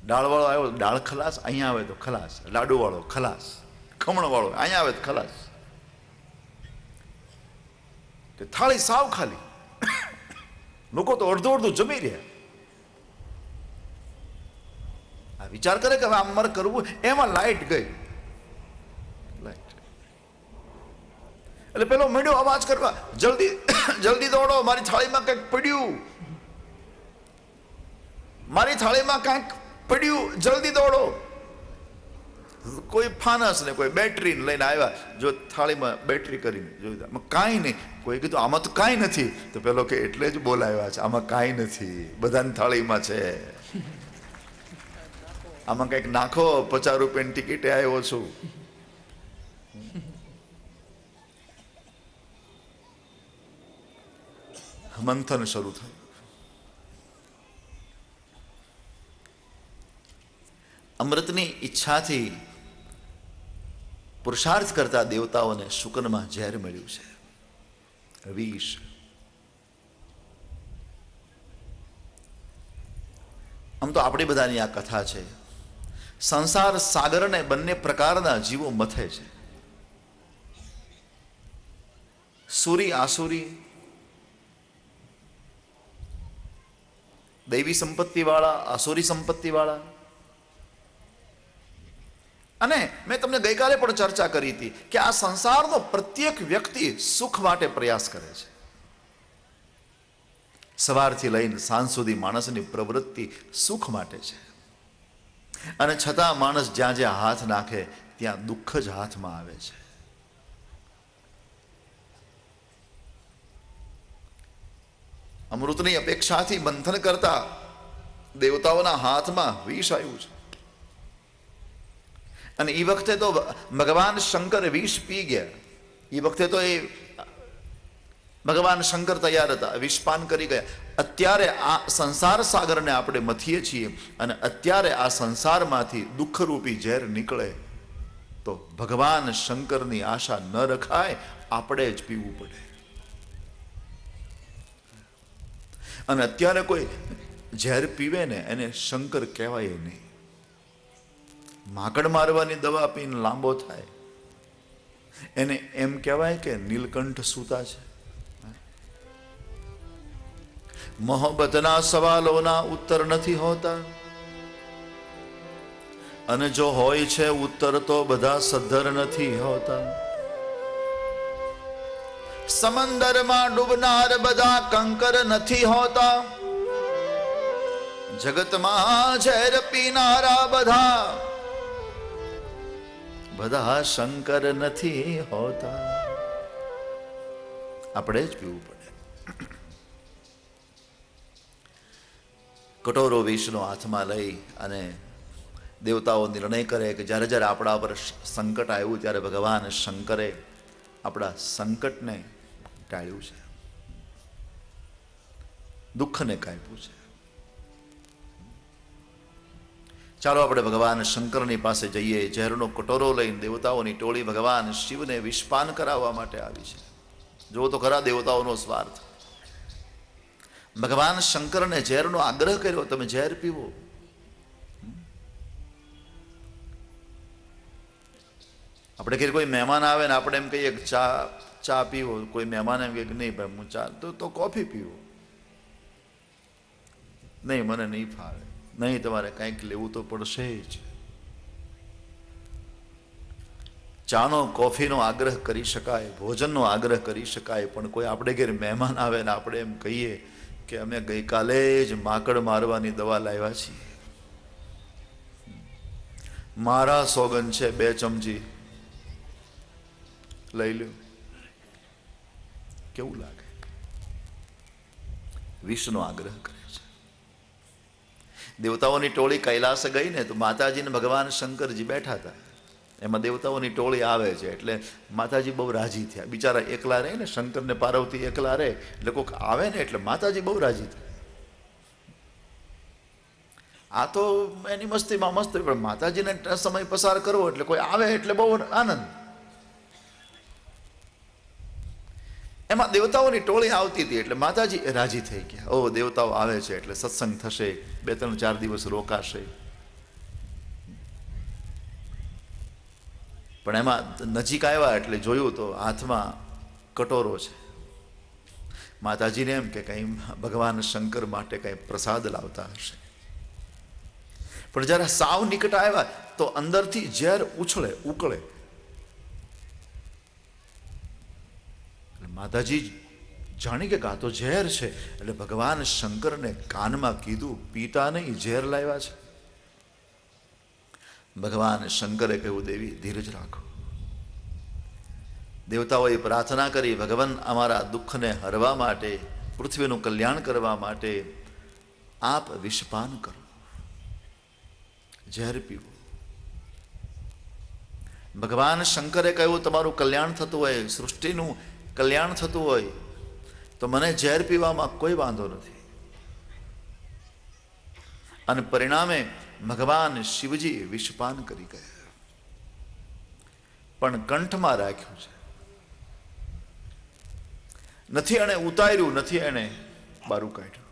ડાળ વાળો આવ્યો, ડાળ ખલાસ, અહીંયા આવે તો ખલાસ. લાડુ વાળો ખલાસ, ખમણ વાળો અહીંયા આવે તો ખલાસ. થાળી સાવ ખાલી, લોકો તો અડધું જમી રહ્યા. આ વિચાર કરે કે હવે આમ મારે કરવું. એમાં લાઈટ ગઈ. લાઈટ એટલે પેલો મીડિયો અવાજ કરવા, જલ્દી જલ્દી દોડો, મારી થાળીમાં કંઈક પડ્યું, મારી થાળીમાં કંઈક પડ્યું, જલ્દી દોડો. કોઈ ફાનસ ને કોઈ બેટરી લઈને આવ્યા, જો થાળીમાં બેટરી કરીને જોયું કાંઈ નહીં. કોઈ કીધું આમાં તો કાંઈ નથી, તો પેલો કે એટલે જ બોલાવ્યા છે, આમાં કાંઈ નથી, બધાની થાળીમાં છે, આમાં કંઈક નાખો, 50 રૂપિયાની ટિકિટે આવ્યો છું. મંથન શરૂ થયું. અમૃતની ઈચ્છાથી પુરુષાર્થ કરતા દેવતાઓને શુકનમાં ઝેર મળ્યું છે, વિષ. આમ તો આપણી બધાની આ કથા છે. સંસાર સાગરને બંને પ્રકારના જીવો મથે છે. સુરી આસુરી, દૈવી સંપત્તિ વાળા, આસુરી સંપત્તિ વાળા. અને મેં તમને ગઈકાલે પણ ચર્ચા કરી હતી કે આ સંસારનો પ્રત્યેક વ્યક્તિ સુખ માટે પ્રયાસ કરે છે. સવારથી લઈને સાંજ સુધી માણસની પ્રવૃત્તિ સુખ માટે છે. અને છતાં માણસ જ્યાં જ્યાં હાથ નાખે ત્યાં દુઃખ જ હાથમાં આવે છે. અમૃતની અપેક્ષાથી મંથન કરતા દેવતાઓના હાથમાં વિષ આવ્યું છે. અને એ વખતે તો ભગવાન શંકર વિષ પી ગયા. એ વખતે તો એ ભગવાન શંકર તૈયાર હતા, વિષપાન કરી ગયા. અત્યારે આ સંસાર સાગરને આપણે મથીએ છીએ અને અત્યારે આ સંસારમાંથી દુઃખરૂપી ઝેર નીકળે તો ભગવાન શંકરની આશા ન રખાય, આપણે જ પીવું પડે. અને અત્યારે કોઈ ઝેર પીવે ને એને શંકર કહેવાય નહીં. માકડ મારવાની દવા પીને લાંબો થાય એને એમ કહેવાય કે નીલકંઠ સૂતા છે. મોહબ્બતના સવાલોના ઉત્તર નથી હોતા, અને જો હોય છે ઉત્તર તો બધા સદ્ધર નથી હોતા. સમંદરમાં ડૂબનાર બધા કંકર નથી હોતા, જગતમાં ઝેર પીનારા બધા શંકર નથી હોતા. આપણે જ પીવું પડે. કટોરો વિષનો હાથમાં લઈ અને દેવતાઓ નિર્ણય કરે કે જ્યારે જ્યારે આપણા પર સંકટ આવ્યું ત્યારે ભગવાન શંકરે આપણા સંકટને ટાળ્યું છે, દુઃખને કાપ્યું છે. ચાલો આપણે ભગવાન શંકરની પાસે જઈએ. ઝેરનો કટોરો લઈને દેવતાઓની ટોળી ભગવાન શિવને વિષપાન કરાવવા માટે આવી છે. જો તો ખરા દેવતાઓનો સ્વાર્થ. ભગવાન શંકરને ઝેરનો આગ્રહ કર્યો, તમે ઝેર પીવો. આપણે ઘેર કોઈ મહેમાન આવે ને આપણે એમ કહીએ કે ચા પીવો, કોઈ મહેમાન એમ કે નહીં ભાઈ હું ચા તો કોફી પીવો. નહીં, મને નહીં ફાવે. નહીં, તમારે કંઈક લેવું તો પડશે જ. ચાનો કોફીનો આગ્રહ કરી શકાય, ભોજનનો આગ્રહ કરી શકાય, પણ કોઈ આપણે ઘેર મહેમાન આવે ને આપણે એમ કહીએ કે અમે ગઈકાલે જ માકડ મારવાની દવા લાવ્યા છીએ, મારા સોગન છે 2 ચમચી લઈ લ્યો. કેવું લાગે? વિષ્ણુ આગ્રહ કરે છે. દેવતાઓની ટોળી કૈલાસ ગઈ ને તો માતાજી ને ભગવાન શંકરજી બેઠા હતા. એમાં દેવતાઓની ટોળી આવે છે એટલે માતાજી બહુ રાજી થયા. બિચારા એકલા રહે ને, શંકર ને પાર્વતી એકલા રહે એટલે કોઈક આવે ને એટલે માતાજી બહુ રાજી થાય. આ તો એની મસ્તીમાં મસ્ત, પણ માતાજીને સમય પસાર કરવો એટલે કોઈ આવે એટલે બહુ આનંદ. એમાં દેવતાઓની ટોળી આવતી હતી એટલે માતાજી રાજી થઈ ગયા. ઓ, દેવતાઓ આવે છે એટલે સત્સંગ થશે, 2-3-4 દિવસ રોકાશે. પણ એમાં નજીક આવ્યા એટલે જોયું તો હાથમાં કટોરો છે. માતાજીને એમ કે કંઈ ભગવાન શંકર માટે કંઈ પ્રસાદ લાવતા હશે. પણ જ્યારે સાવ નિકટ આવ્યા તો અંદરથી ઝેર ઉકળે. માતાજી જાણી કે આ તો ઝેર છે એટલે ભગવાન શંકરને કાનમાં કીધું, પીતા નહીં, ઝેર લાવ્યા છે. ભગવાન શંકરે કહ્યું, દેવી ધીરજ રાખો. દેવતાઓએ પ્રાર્થના કરી, ભગવાન અમારા દુઃખને હરવા માટે, પૃથ્વીનું કલ્યાણ કરવા માટે આપ વિષપાન કરો, ઝેર પીવો. ભગવાન શંકરે કહ્યું, તમારું કલ્યાણ થતું હોય, સૃષ્ટિનું કલ્યાણ થતું હોય તો મને ઝેર પીવામાં કોઈ વાંધો નથી. અને પરિણામે ભગવાન શિવજી વિષપાન કરી ગયા. પણ કંઠમાં રાખ્યું છે, નથી એને ઉતાર્યું, નથી એને બારું કાઢ્યું.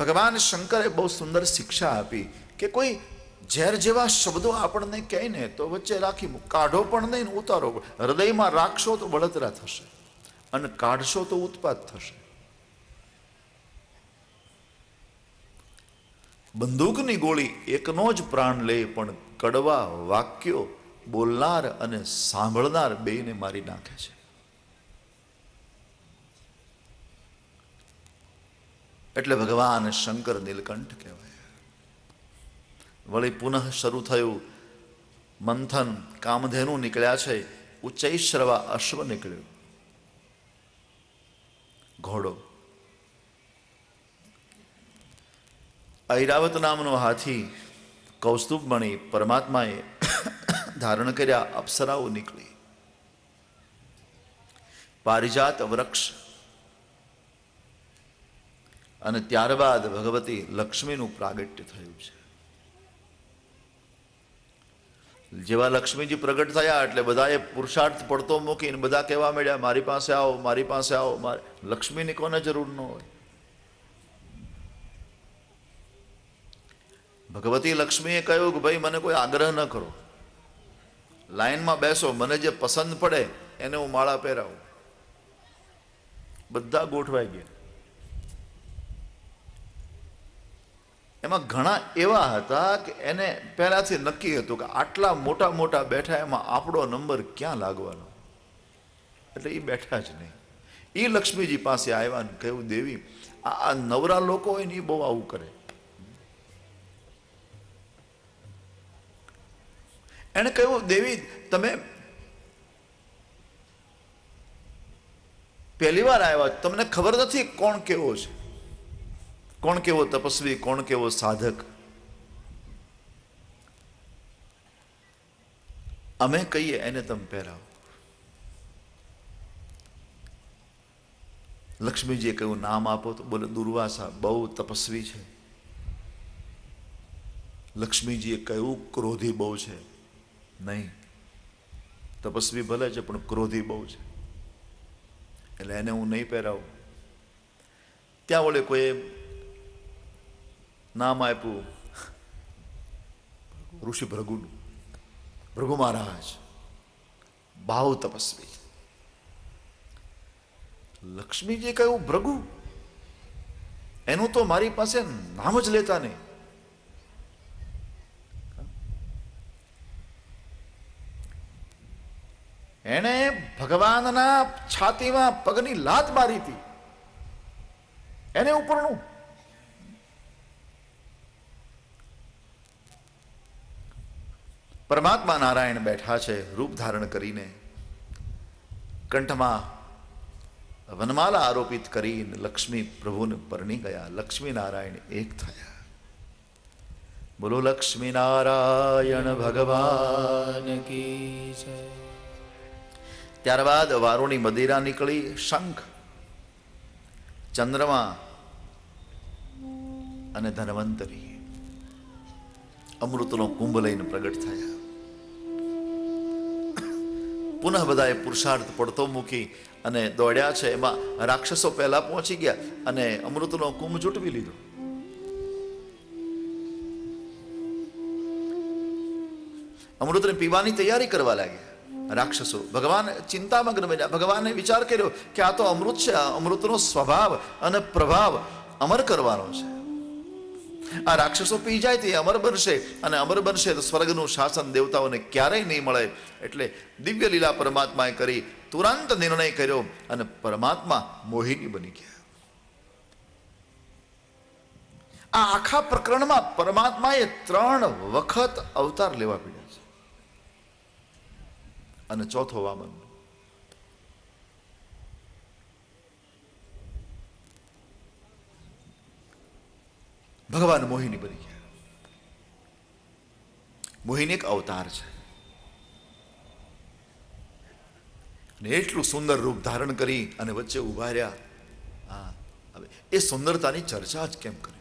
ભગવાન શંકરે બહુ સુંદર શિક્ષા આપી કે કોઈ ઝેર જેવા શબ્દો આપણને કહે ને તો વચ્ચે રાખી કાઢો પણ નહીં, ઉતારો. હૃદયમાં રાખશો તો બળતરા થશે અને કાઢશો તો ઉત્પાત થશે. બંદૂકની ગોળી એકનો જ પ્રાણ લે, પણ કડવા વાક્યો બોલનાર અને સાંભળનાર બેયને મારી નાખે છે. એટલે ભગવાન શંકર નીલકંઠ કહેવાય. વળી પુનઃ શરૂ થયું મંથન. કામધેનુ નીકળ્યા છે, ઉચ્ચૈશ્રવા અશ્વ નીકળ્યો, ઘોડો. ઐરાવત નામનો હાથી, કૌસ્તુભમણી પરમાત્માએ ધારણ કર્યા, અપ્સરાઓ નીકળી, પારિજાત વૃક્ષ, અને ત્યારબાદ ભગવતી લક્ષ્મીનું પ્રાગટ્ય થયું છે. જેવા લક્ષ્મીજી પ્રગટ થયા એટલે બધાએ પુરુષાર્થ પડતો મૂકીને બધા કહેવા માંડ્યા, મારી પાસે આવો, મારી પાસે આવો. લક્ષ્મીની કોને જરૂર ન હોય? ભગવતી લક્ષ્મીએ કહ્યું કે ભાઈ મને કોઈ આગ્રહ ન કરો, લાઈનમાં બેસો, મને જે પસંદ પડે એને હું માળા પહેરાવું. બધા ગોઠવાઈ ગયા. એમાં ઘણા એવા હતા કે એને પહેલાથી નક્કી હતું કે આટલા મોટા મોટા બેઠા, એમાં આપણો નંબર ક્યાં લાગવાનો, એટલે એ બેઠા જ નહીં. એ લક્ષ્મીજી પાસે આવ્યા ને કહ્યું, દેવી આ નવરા લોકો હોય ને એ બહુ આવું કરે. એને કહ્યું, દેવી તમે પહેલી વાર આવ્યા, તમને ખબર નથી કોણ કેવો છે, કોણ કેવો તપસ્વી, કોણ કેવો સાધક. અમે કહીએ એને તમે પહેરાવો. લક્ષ્મીજીએ કહ્યું, નામ આપો. તો બોલે, દુર્વાસા બહુ તપસ્વી છે. લક્ષ્મીજીએ કહ્યું, ક્રોધી બહુ છે. નહીં, તપસ્વી ભલે છે પણ ક્રોધી બહુ છે, એટલે એને હું નહીં પહેરાવું. ત્યાં બોલે કોઈ નામ આપ્યું ઋષિ ભૃગુનું. ભૃગુ મહારાજ બહુ તપસ્વી. લક્ષ્મીજીએ કહ્યું, ભૃગુ એનું તો મારી પાસે નામ જ લેતા નહીં. એણે ભગવાનના છાતીમાં પગની લાત મારી હતી, એને ઉપરનું. પરમાત્મા નારાયણ બેઠા છે રૂપ ધારણ કરીને, કંઠમાં વનમાલા આરોપિત કરીને લક્ષ્મી પ્રભુને પરણી ગયા. લક્ષ્મી નારાયણ એક થયા. બોલો લક્ષ્મી નારાયણ ભગવાન. કી જય. ત્યારબાદ વારુણી મદિરા નીકળી, શંખ, ચંદ્રમા અને ધન્વંતરી અમૃતનો કુંભ લઈને પ્રગટ થયા. પુનઃ બધાએ પુરુષાર્થ પડતો મૂકી અને દોડ્યા છે. એમાં રાક્ષસો પહેલા પહોંચી ગયા અને અમૃતનો કુંભ જુટવી લીધો. અમૃતને પીવાની તૈયારી કરવા લાગ્યા રાક્ષસો. ભગવાન ચિંતામગ્ન બન્યા. ભગવાને વિચાર કર્યો કે આ તો અમૃત છે, આ અમૃતનો સ્વભાવ અને પ્રભાવ અમર કરવાનો છે. આ રાક્ષસો પી જાય તે અમર બનશે, અને અમર બનશે તો સ્વર્ગનું શાસન દેવતાઓને ક્યારેય નહીં મળે. એટલે દિવ્ય લીલા પરમાત્માએ કરી, તુરંત નિર્ણય કર્યો અને પરમાત્મા મોહિની બની ગયા. આ આખા પ્રકરણમાં પરમાત્માએ 3 વખત અવતાર લેવા પડ્યા છે, અને ચોથો વામન. ભગવાન મોહિની બની ગયા. મોહિની એક અવતાર છે, અને એટલું સુંદર રૂપ ધારણ કરી અને વચ્ચે ઉભા રહ્યા. હા, હવે એ સુંદરતાની ચર્ચા જ કેમ કરવી?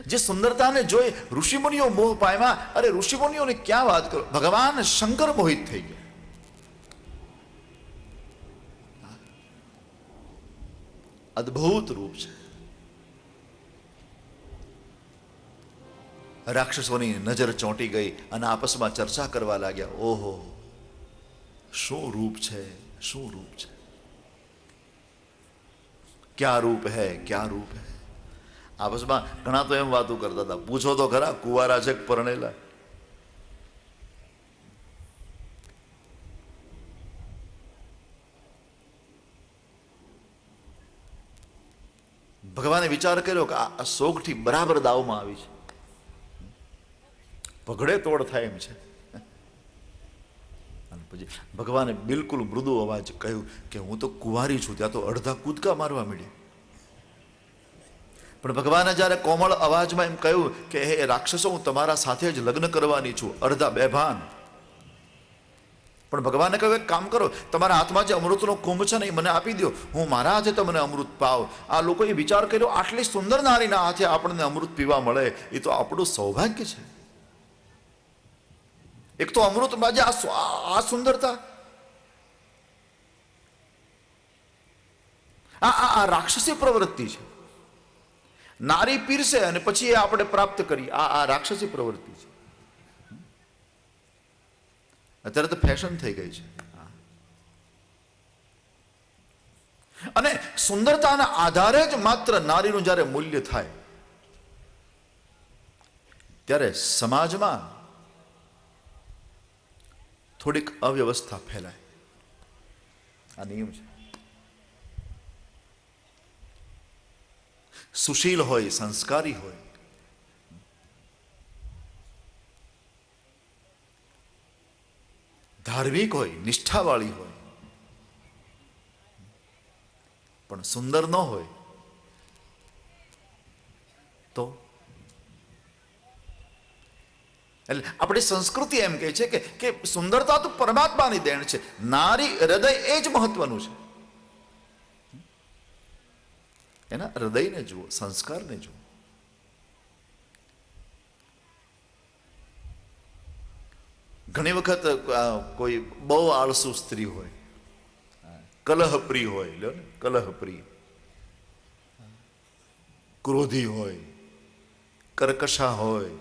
જે સુંદરતાને જોઈ ઋષિમુનિઓ મોહ પામ્યા. અરે ઋષિમુનિઓને ક્યાં વાત કરો, ભગવાન શંકર મોહિત થઈ ગયા. અદ્ભુત રૂપ છે. રાક્ષસોની નજર ચોંટી ગઈ અને આપસમાં ચર્ચા કરવા લાગ્યા. ઓહો, શું રૂપ છે, શું રૂપ છે, ક્યાં રૂપ હૈ, ક્યાં રૂપ હૈ. આપસમાં ઘણા તો એમ વાતો કરતા હતા, પૂછો તો ખરા કુંવારા છે કે પરણેલા. ભગવાને વિચાર કર્યો કે આ સોગઠી બરાબર દાવમાં આવી છે, પગડે તોડ થાય એમ છે. અને પછી ભગવાને બિલકુલ મૃદુ અવાજ કહ્યું કે હું તો કુંવારી છું. ત્યાં તો અડધા કૂદકા મારવા મળ્યા. પણ ભગવાને જ્યારે કોમળ અવાજમાં એમ કહ્યું કે હે રાક્ષસો, હું તમારા સાથે જ લગ્ન કરવાની છું, અડધા બેભાન. પણ ભગવાને કહ્યું એક કામ કરો, તમારા હાથમાં જે અમૃતનો કુંભ છે ને એ મને આપી દો, હું મારા હાથે તમને અમૃત પાવ. આ લોકોએ વિચાર કર્યો, આટલી સુંદર નારીના હાથે આપણને અમૃત પીવા મળે એ તો આપણું સૌભાગ્ય છે. એક તો અમૃત બાજે આ સુંદરતા, આ રાક્ષસી પ્રવૃત્તિ છે. નારી પીરસે અને પછી એ આપણે પ્રાપ્ત કરી, આ રાક્ષસી પ્રવૃત્તિ છે. અત્યારે તો ફેશન થઈ ગઈ છે. અને સુંદરતાના આધારે જ માત્ર નારીનું જ્યારે મૂલ્ય થાય ત્યારે સમાજમાં થોડીક અવ્યવસ્થા ફેલાય. આ નિયમ છે. સુશીલ હોય, સંસ્કારી હોય, ધાર્મિક હોય, નિષ્ઠાવાળી હોય, પણ સુંદર ન હોય તો એટલે આપણી સંસ્કૃતિ એમ કહે છે કે સુંદરતા તો પરમાત્માની દેણ છે. નારી હૃદય એ જ મહત્વનું છે. એના હૃદયને જુઓ, સંસ્કારને જુઓ. ઘણી વખત કોઈ બહુ આળસુ સ્ત્રી હોય, કલહપ્રિય હોય, લ્યો ને, કલહપ્રિય, ક્રોધી હોય, કર્કશા હોય,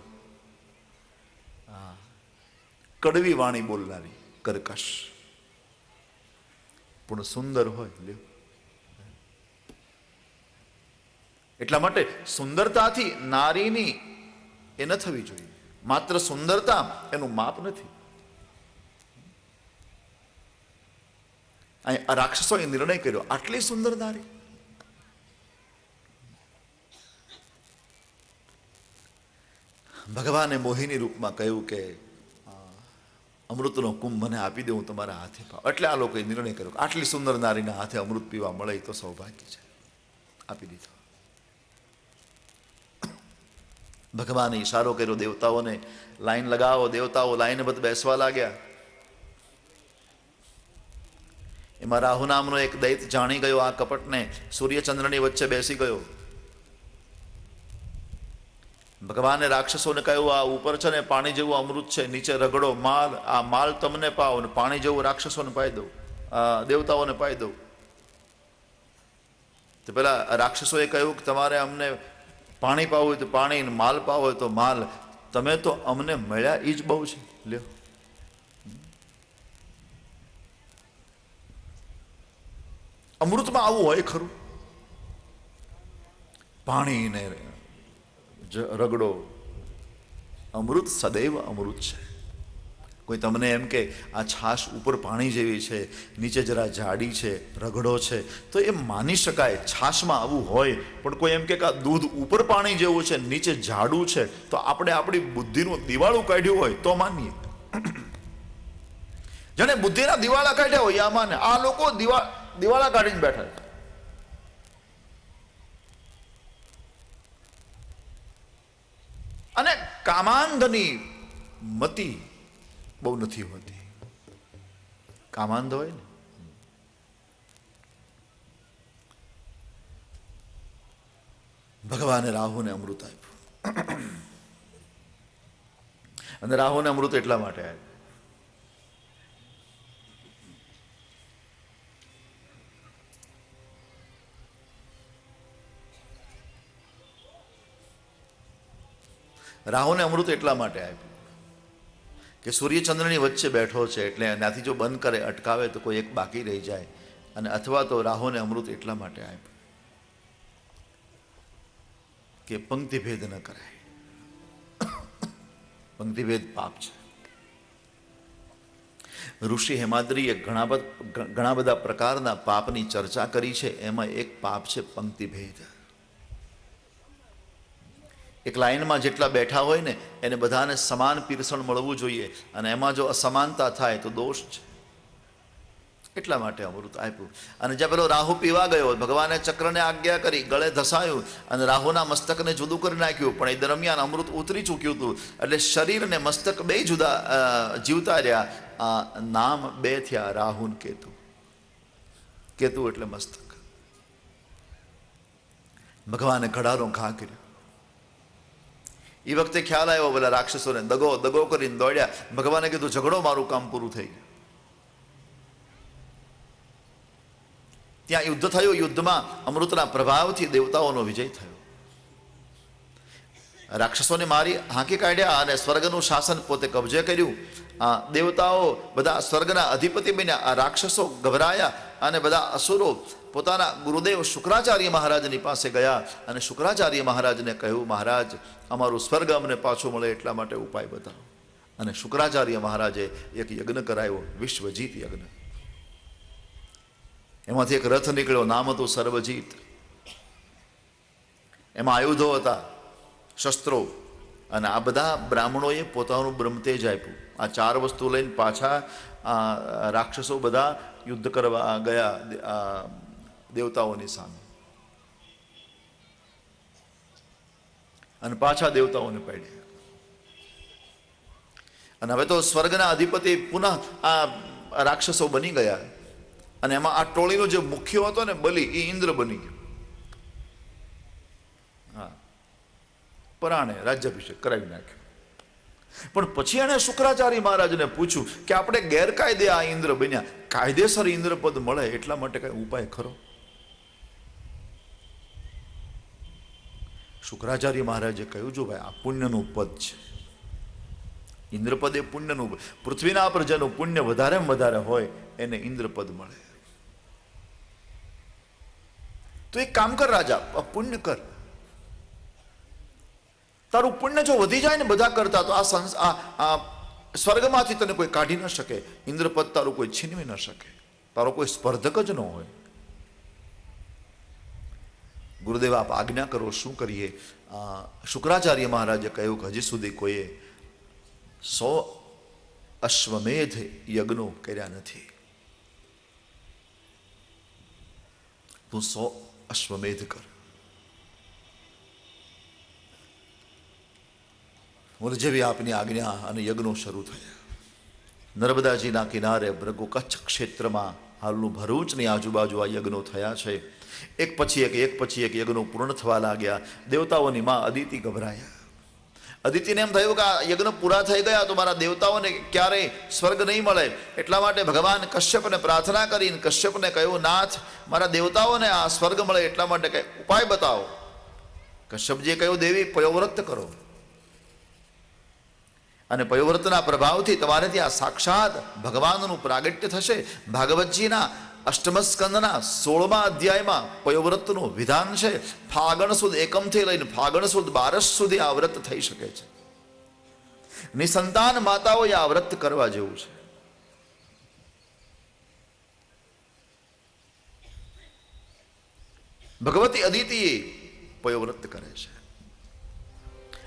કડવી વાણી બોલનારી, કર્કશ, પણ સુંદર હોય, લ્યો. એટલા માટે સુંદરતાથી નારીની એ ન થવી જોઈએ. માત્ર સુંદરતા એનું માપ નથી. આ રાક્ષસોએ નિર્ણય કર્યો, આટલી સુંદર નારી, ભગવાને મોહિની રૂપમાં કહ્યું કે અમૃતનો કુંભ મને આપી દે, હું તમારા હાથે પાવ. એટલે આ લોકોએ નિર્ણય કર્યો કે આટલી સુંદર નારીના હાથે અમૃત પીવા મળે એ તો સૌભાગ્ય છે. આપી દીધો. ભગવાને ઈશારો કર્યો દેવતાઓને, લાઈન લગાવો. દેવતાઓ લાઈનબદ્ધ બેસવા લાગ્યા. એમાં રાહુ નામનો એક દૈત્ય જાણી ગયો આ કપટને, સૂર્યચંદ્રની વચ્ચે બેસી ગયો. ભગવાને રાક્ષસોને કહ્યું, આ ઉપર છે ને પાણી જેવું અમૃત છે, નીચે રગડો માલ, આ માલ તમને પાવ ને પાણી જેવું રાક્ષસોને પાઈ દઉં, દેવતાઓને પાઈ દઉં. તો પેલા રાક્ષસોએ કહ્યું કે તમારે અમને પાણી પાવું હોય તો પાણી, માલ પાવો હોય તો માલ. તમે તો અમને મળ્યા એ જ બહુ છે, લ્યો. અમૃતમાં આવું હોય ખરું? પાણી ને રગડો, અમૃત સદૈવ અમૃત છે. કોઈ તમને એમ કે આ છાશ ઉપર પાણી જેવી છે, નીચે જરા જાડી છે, રગડો છે, તો એમ માની શકાય છાશમાં આવું હોય. પણ કોઈ એમ કે આ દૂધ ઉપર પાણી જેવું છે, નીચે જાડું છે, તો આપણે આપણી બુદ્ધિનું દિવાળું કાઢ્યું હોય તો માનીએ. જેને બુદ્ધિના દિવાળા કાઢ્યા હોય આ માને. આ લોકો દિવાળા કાઢીને બેઠા છે. અને કામાંધની મતિ બહુ નથી હોતી. કામાંધ હોય ને, ભગવાને રાહુને અમૃત આપ્યું. અને રાહુને અમૃત એટલા માટે આપ્યું, રાહુને અમૃત એટલા માટે આપ્યું કે સૂર્યચંદ્રની વચ્ચે બેઠો છે, એટલે એનાથી જો બંધ કરે, અટકાવે તો કોઈ એક બાકી રહી જાય. અને અથવા તો રાહુને અમૃત એટલા માટે આપ્યું કે પંક્તિભેદ ન કરાય. પંક્તિભેદ પાપ છે. ઋષિ હેમાદ્રીએ ઘણા બધા પ્રકારના પાપની ચર્ચા કરી છે. એમાં એક પાપ છે પંક્તિભેદ. એક લાઈનમાં જેટલા બેઠા હોય ને એને બધાને સમાન પીરસણ મળવું જોઈએ, અને એમાં જો અસમાનતા થાય તો દોષ છે. એટલા માટે અમૃત આપ્યું. અને જ્યાં પેલો રાહુ પીવા ગયો, ભગવાને ચક્રને આજ્ઞા કરી, ગળે ધસાયું અને રાહુના મસ્તકને જુદું કરી નાખ્યું. પણ એ દરમિયાન અમૃત ઉતરી ચૂક્યું હતું, એટલે શરીર અને મસ્તક બે જુદા જીવતા રહ્યા. આ નામ બે થયા, રાહુ ને કેતુ. કેતુ એટલે મસ્તક. ભગવાને ઘડાનો ઘા કર્યો. એ વખતે ખ્યાલ આવ્યો, પેલા રાક્ષસોને દગો કરીને દોડ્યા. ભગવાને કીધું ઝઘડો, મારું કામ પૂરું થઈ ગયું. ત્યાં યુદ્ધ થયું. યુદ્ધમાં અમૃતના પ્રભાવથી દેવતાઓનો વિજય થયો. રાક્ષસોને મારી હાંકી કાઢ્યા અને સ્વર્ગનું શાસન પોતે કબજે કર્યું. આ દેવતાઓ બધા સ્વર્ગના અધિપતિ બન્યા. આ રાક્ષસો ગભરાયા અને બધા અસુરો પોતાના ગુરુદેવ શુક્રાચાર્ય મહારાજની પાસે ગયા અને શુક્રાચાર્ય મહારાજને કહ્યું, મહારાજ અમારું સ્વર્ગ અમને પાછું મળે એટલા માટે ઉપાય બતાવો. અને શુક્રાચાર્ય મહારાજે એક યજ્ઞ કરાયો, વિશ્વજીત યજ્ઞ. એમાંથી એક રથ નીકળ્યો, નામ હતું સર્વજીત. એમાં આયુધો હતા, શસ્ત્રો. અને આ બધા બ્રાહ્મણોએ પોતાનું બ્રહ્મતેજ આપ્યું. આ ચાર વસ્તુ લઈને પાછા રાક્ષસો બધા યુદ્ધ કરવા ગયા દેવતાઓની સામે, અને પાછા દેવતાઓને પાડ્યા. અને હવે તો સ્વર્ગના અધિપતિ પુનઃ આ રાક્ષસો બની ગયા. અને એમાં આ ટોળીનો જે મુખ્ય હતો ને, બલિ, એ ઇન્દ્ર બની ગયો. હા, પરાણે રાજ્યાભિષેક કરાવી નાખ્યો. પણ પછી એણે શુક્રાચાર્ય મહારાજને પૂછ્યું કે આપણે ગેરકાયદે આ ઇન્દ્ર બન્યા, કાયદેસર ઇન્દ્ર પદ મળે એટલા માટે કઈ ઉપાય ખરો? શુક્રાચાર્ય મહારાજે કહ્યું, જો ભાઈ, આ પુણ્યનું પદ છે. ઇન્દ્રપદ એ પુણ્યનું. પૃથ્વીના પર જેનું પુણ્ય વધારેમાં વધારે હોય એને ઇન્દ્રપદ મળે. તો એક કામ કર રાજા, પુણ્ય કર. તારું પુણ્ય જો વધી જાય ને બધા કરતા, તો આ સ્વર્ગમાંથી તને કોઈ કાઢી ન શકે. ઇન્દ્રપદ તારું કોઈ છીનવી ન શકે. તારો કોઈ સ્પર્ધક જ ન હોય. ગુરુદેવ આપ આજ્ઞા કરો, શું કરીએ? શુક્રાચાર્ય મહારાજે કહ્યું કે હજી સુધી કોઈએ 100 અશ્વમેધ યજ્ઞો કર્યા નથી. તું 100 અશ્વમેધ કર. બોલે જેવી આપની આજ્ઞા, અને યજ્ઞો શરૂ થયા. નર્મદાજીના કિનારે ભૃગુ કચ્છ ક્ષેત્રમાં, હાલનું ભરૂચની આજુબાજુ આ યજ્ઞો થયા છે. એક પછી એક યજ્ઞો પૂર્ણ થવા લાગ્યા. દેવતાઓની માં અદિતિ ગભરાયા. અદિતિને એમ થયું કે આ યજ્ઞ પૂરા થઈ ગયા તો મારા દેવતાઓને ક્યારેય સ્વર્ગ નહીં મળે. એટલા માટે ભગવાન કશ્યપને પ્રાર્થના કરીને કશ્યપને કહ્યું, નાથ, મારા દેવતાઓને આ સ્વર્ગ મળે એટલા માટે કંઈ ઉપાય બતાવો. કશ્યપજીએ કહ્યું, દેવી પયોવ્રત કરો, અને પયોવ્રતના પ્રભાવથી તમારે ત્યાં સાક્ષાત ભગવાનનું પ્રાગટ્ય થશે. ભાગવતજીના અષ્ટમ સ્કંદના 16મા અધ્યાયમાં પયોવ્રતનું વિધાન છે. ફાગણ સુદ એકમથી લઈને ફાગણ સુદ 12 સુધી આ વ્રત થઈ શકે છે. નિસંતાન માતાઓએ આ વ્રત કરવા જેવું છે. ભગવતી અદિતિ પયોવ્રત કરે છે,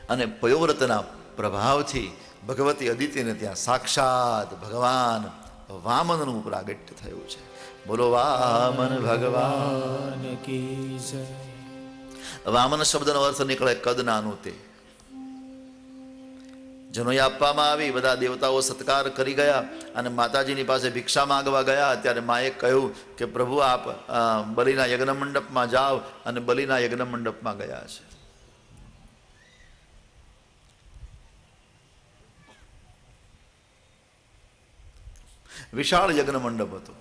અને પયોવ્રતના પ્રભાવથી ભગવતી અદિતિને ત્યાં સાક્ષાત ભગવાન વામનનું પ્રાગટ્ય થયું છે. બોલો વામન ભગવાન કી જય. વામન શબ્દનો અર્થ નીકળે કદ નાનું તે. જનોઈ આપવામાં આવી, બધા દેવતાઓ સત્કાર કરી ગયા, અને માતાજીની પાસે ભિક્ષા માંગવા ગયા. ત્યારે માએ કહ્યું કે પ્રભુ આપ બલિના યજ્ઞ મંડપમાં જાઓ, અને બલિના યજ્ઞ મંડપમાં ગયા છે. વિશાળ યજ્ઞ મંડપ હતો.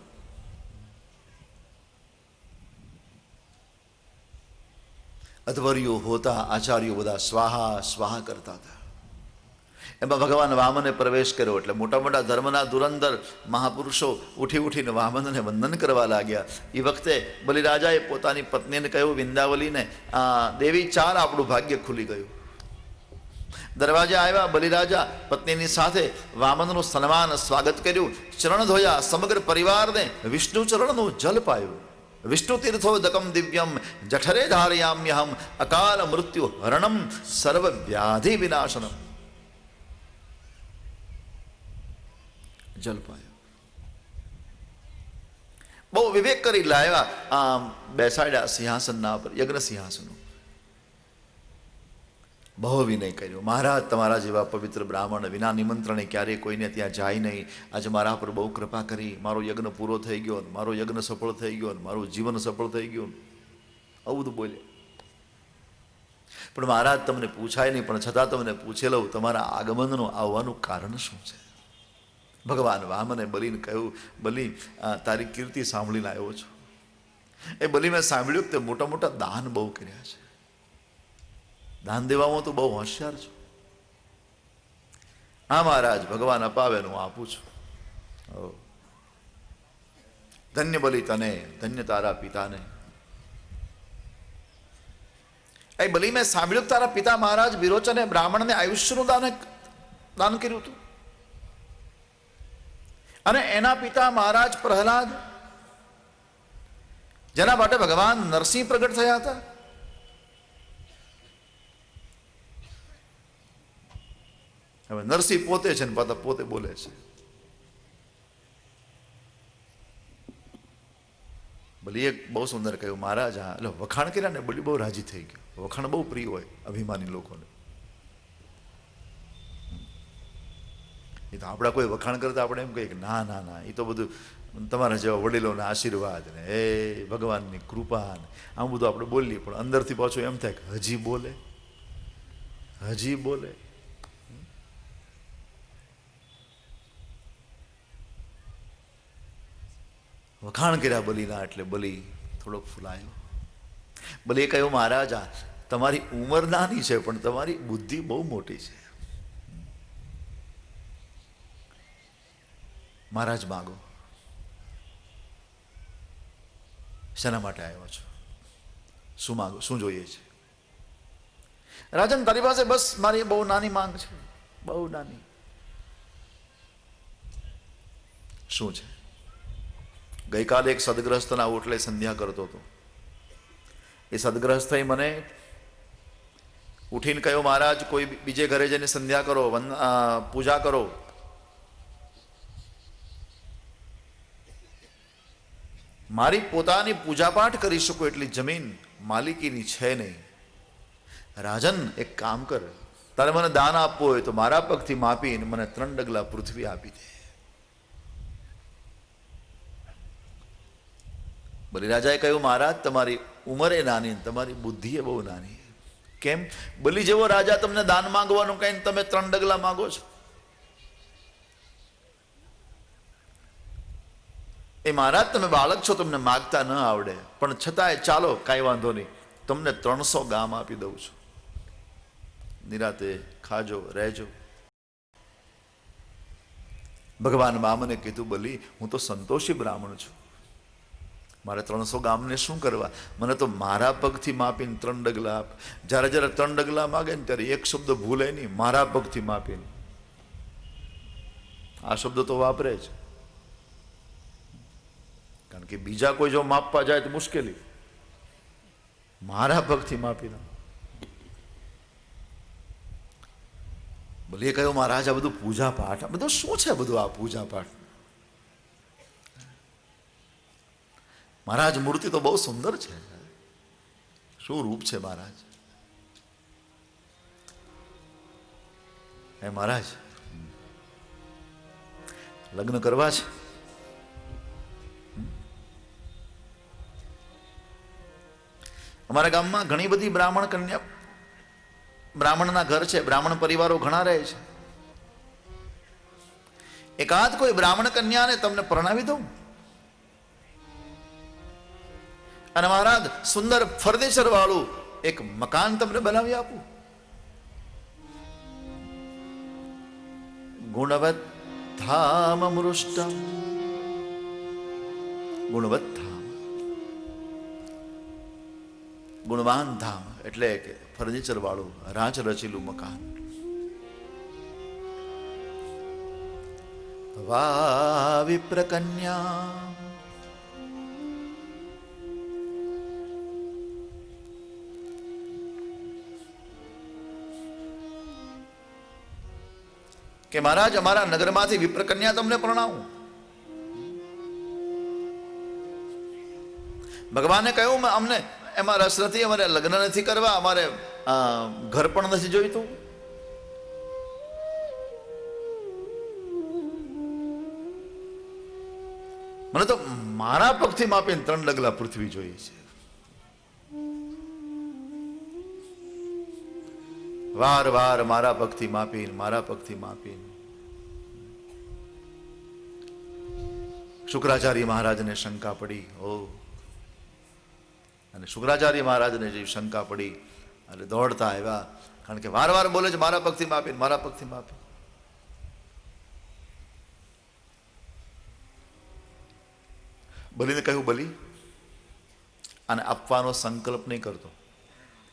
અધવર્યો હોતા આચાર્યો બધા સ્વાહા સ્વાહા કરતા હતા. એમાં ભગવાન વામને પ્રવેશ કર્યો. એટલે મોટા મોટા ધર્મના ધુરંધર મહાપુરુષો ઉઠીને વામનને વંદન કરવા લાગ્યા. એ વખતે બલિરાજાએ પોતાની પત્નીને કહ્યું, વિંદાવલીને, દેવી ચાલ, આપણું ભાગ્ય ખુલી ગયું. દરવાજે આવ્યા બલિરાજા પત્નીની સાથે, વામનનું સન્માન સ્વાગત કર્યું, ચરણ ધોયા. સમગ્ર પરિવારને વિષ્ણુ ચરણનું જલ પાયું. વિષ્ણુ તીર્થોદકમ દિવ્યમ જઠરે ધારયામ્યહમ અકાલ મૃત્યુ હરણમ સર્વ વ્યાધિ વિનાશનમ. જલ પાયો. બહુ વિવેક કરી લાવ્યા. બેસાડ્યા સિંહાસનના પર, યજ્ઞ સિંહાસનો. બહુ વિનય કર્યો. મહારાજ, તમારા જેવા પવિત્ર બ્રાહ્મણ વિના નિમંત્રણે ક્યારેય કોઈને ત્યાં જાય નહીં. આજે મારા પર બહુ કૃપા કરી. મારો યજ્ઞ પૂરો થઈ ગયો, મારો યજ્ઞ સફળ થઈ ગયો, મારું જીવન સફળ થઈ ગયું. આવું બધું બોલે. પણ મહારાજ, તમને પૂછાય નહીં, પણ છતાં તમને પૂછી લઉં, તમારા આગમનનું આવવાનું કારણ શું છે? ભગવાન વામને બલિને કહ્યું, બલિ, તારી કીર્તિ સાંભળીને આવ્યો છું. એ બલિ, મેં સાંભળ્યું કે તે મોટા મોટા દાન બહુ કર્યા છે. દાન દેવામાં તો બહુ હોશિયાર છું. હા મહારાજ, ભગવાન અપાવે હું આપું છું. ધન્ય બલિ તને, ધન્ય તારા પિતાને. એ બલિ, મેં સાંભળ્યું કે તારા પિતા મહારાજ વિરોચને બ્રાહ્મણને આયુષ્યનું દાન કર્યું હતું, અને એના પિતા મહારાજ પ્રહલાદ, જેના માટે ભગવાન નરસિંહ પ્રગટ થયા હતા. હવે નરસિંહ પોતે છે ને પાછા પોતે બોલે છે. બલી એક બહુ સુંદર કહ્યું, મહારાજ, હા, એટલે વખાણ કર્યા ને બલી બહુ રાજી થઈ ગયો. વખાણ બહુ પ્રિય હોય અભિમાની લોકોને. એ તો આપણા કોઈ વખાણ કરતા આપણે એમ કહીએ કે ના ના ના, એ તો બધું તમારા જેવા વડીલોના આશીર્વાદ ને એ ભગવાનની કૃપા ને આમ બધું આપણે બોલીએ. પણ અંદરથી પાછું એમ થાય કે હજી બોલે, હજી બોલે. વખાણ કર્યા બલિના, એટલે બલિ થોડોક ફૂલાયો. બલિએ કહ્યું, મહારાજ, તમારી ઉંમર નાની છે પણ તમારી બુદ્ધિ બહુ મોટી છે. મહારાજ માગો. શેના માટે આવ્યો છો? શું માગો? શું જોઈએ છે? રાજન, તારી પાસે બસ મારી બહુ નાની માંગ છે, બહુ નાની. શું છે? ગઈકાલે એક સદગ્રસ્તના ઓટલે સંધ્યા કરતો હતો. એ સદગ્રસ્ત થઈ મને ઉઠીને કહ્યું, મહારાજ કોઈ બીજે ઘરે જઈને સંધ્યા કરો, પૂજા કરો. મારી પોતાની પૂજાપાઠ કરી શકું એટલી જમીન માલિકીની છે નહીં. રાજન, એક કામ કર, તારે મને દાન આપવું હોય તો મારા પગથી માપીને મને 3 ડગલા પૃથ્વી આપી દે. બલિરાજાએ કહ્યું, મહારાજ તમારી ઉંમરે નાની, તમારી બુદ્ધિ બહુ નાની. કેમ? બલિ જેવો રાજા તમને દાન માંગવાનું કહીને તમે 3 ડગલા માંગો છો? એ મહારાજ તમે બાળક છો, તમને માગતા ન આવડે, પણ છતાંય ચાલો કાંઈ વાંધો નહીં, તમને 300 ગામ આપી દઉં છું, નિરાતે ખાજો રહેજો. ભગવાન વામને કીધું, બલિ હું તો સંતોષી બ્રાહ્મણ છું, મારે 300 ગામને શું કરવા? મને તો મારા પગથી માપીને 3 ડગલા આપ. જ્યારે જ્યારે 3 ડગલા માગે ને ત્યારે એક શબ્દ ભૂલે નહીં, મારા પગથી માપીને. આ શબ્દ તો વાપરે જ, કારણ કે બીજા કોઈ જો માપવા જાય તો મુશ્કેલી. મારા પગથી માપીને. બલિએ કહ્યું, મહારાજ આ બધું પૂજા પાઠ, આ બધું શું છે? બધું આ પૂજા પાઠ? મહારાજ મૂર્તિ તો બહુ સુંદર છે, શું રૂપ છે મહારાજ. હે મહારાજ, લગ્ન કરવા છે? અમારા ગામમાં ઘણી બધી બ્રાહ્મણ કન્યા, બ્રાહ્મણના ઘર છે, બ્રાહ્મણ પરિવારો ઘણા રહે છે. એકાદ કોઈ બ્રાહ્મણ કન્યાને તમને પરણાવી દઉં અને મહારાજ સુંદર ફર્નિચર વાળું એક મકાન તમને બનાવી આપું. ગુણવત્તામ મૃષ્ટમ, ગુણવત્તામ, ગુણવાન ધામ એટલે કે ફર્નિચર વાળું રાચ રચેલું મકાન. વા વિપ્ર કન્યા, કે મહારાજ અમારા નગરમાંથી વિપ્ર કન્યા તમને પરણાવું. ભગવાને કહ્યું, અમને એમાં રસ નથી, અમારે લગ્ન નથી કરવા, અમારે ઘર પણ નથી જોઈતું. મને તો મારા પગથી માપીને 3 ડગલા પૃથ્વી જોઈએ છે. વાર વાર મારા પગથી માપીને, મારા પગથી માપીને. શુક્રાચાર્ય મહારાજને શંકા પડી. અને શુક્રાચાર્ય મહારાજને જે શંકા પડી એટલે દોડતા આવ્યા, કારણ કે વાર વાર બોલે છે મારા પગથી માપીને, મારા પગથી માપીને. બલિને કહ્યું, બલિ આને આપવાનો સંકલ્પ નહીં કરતો,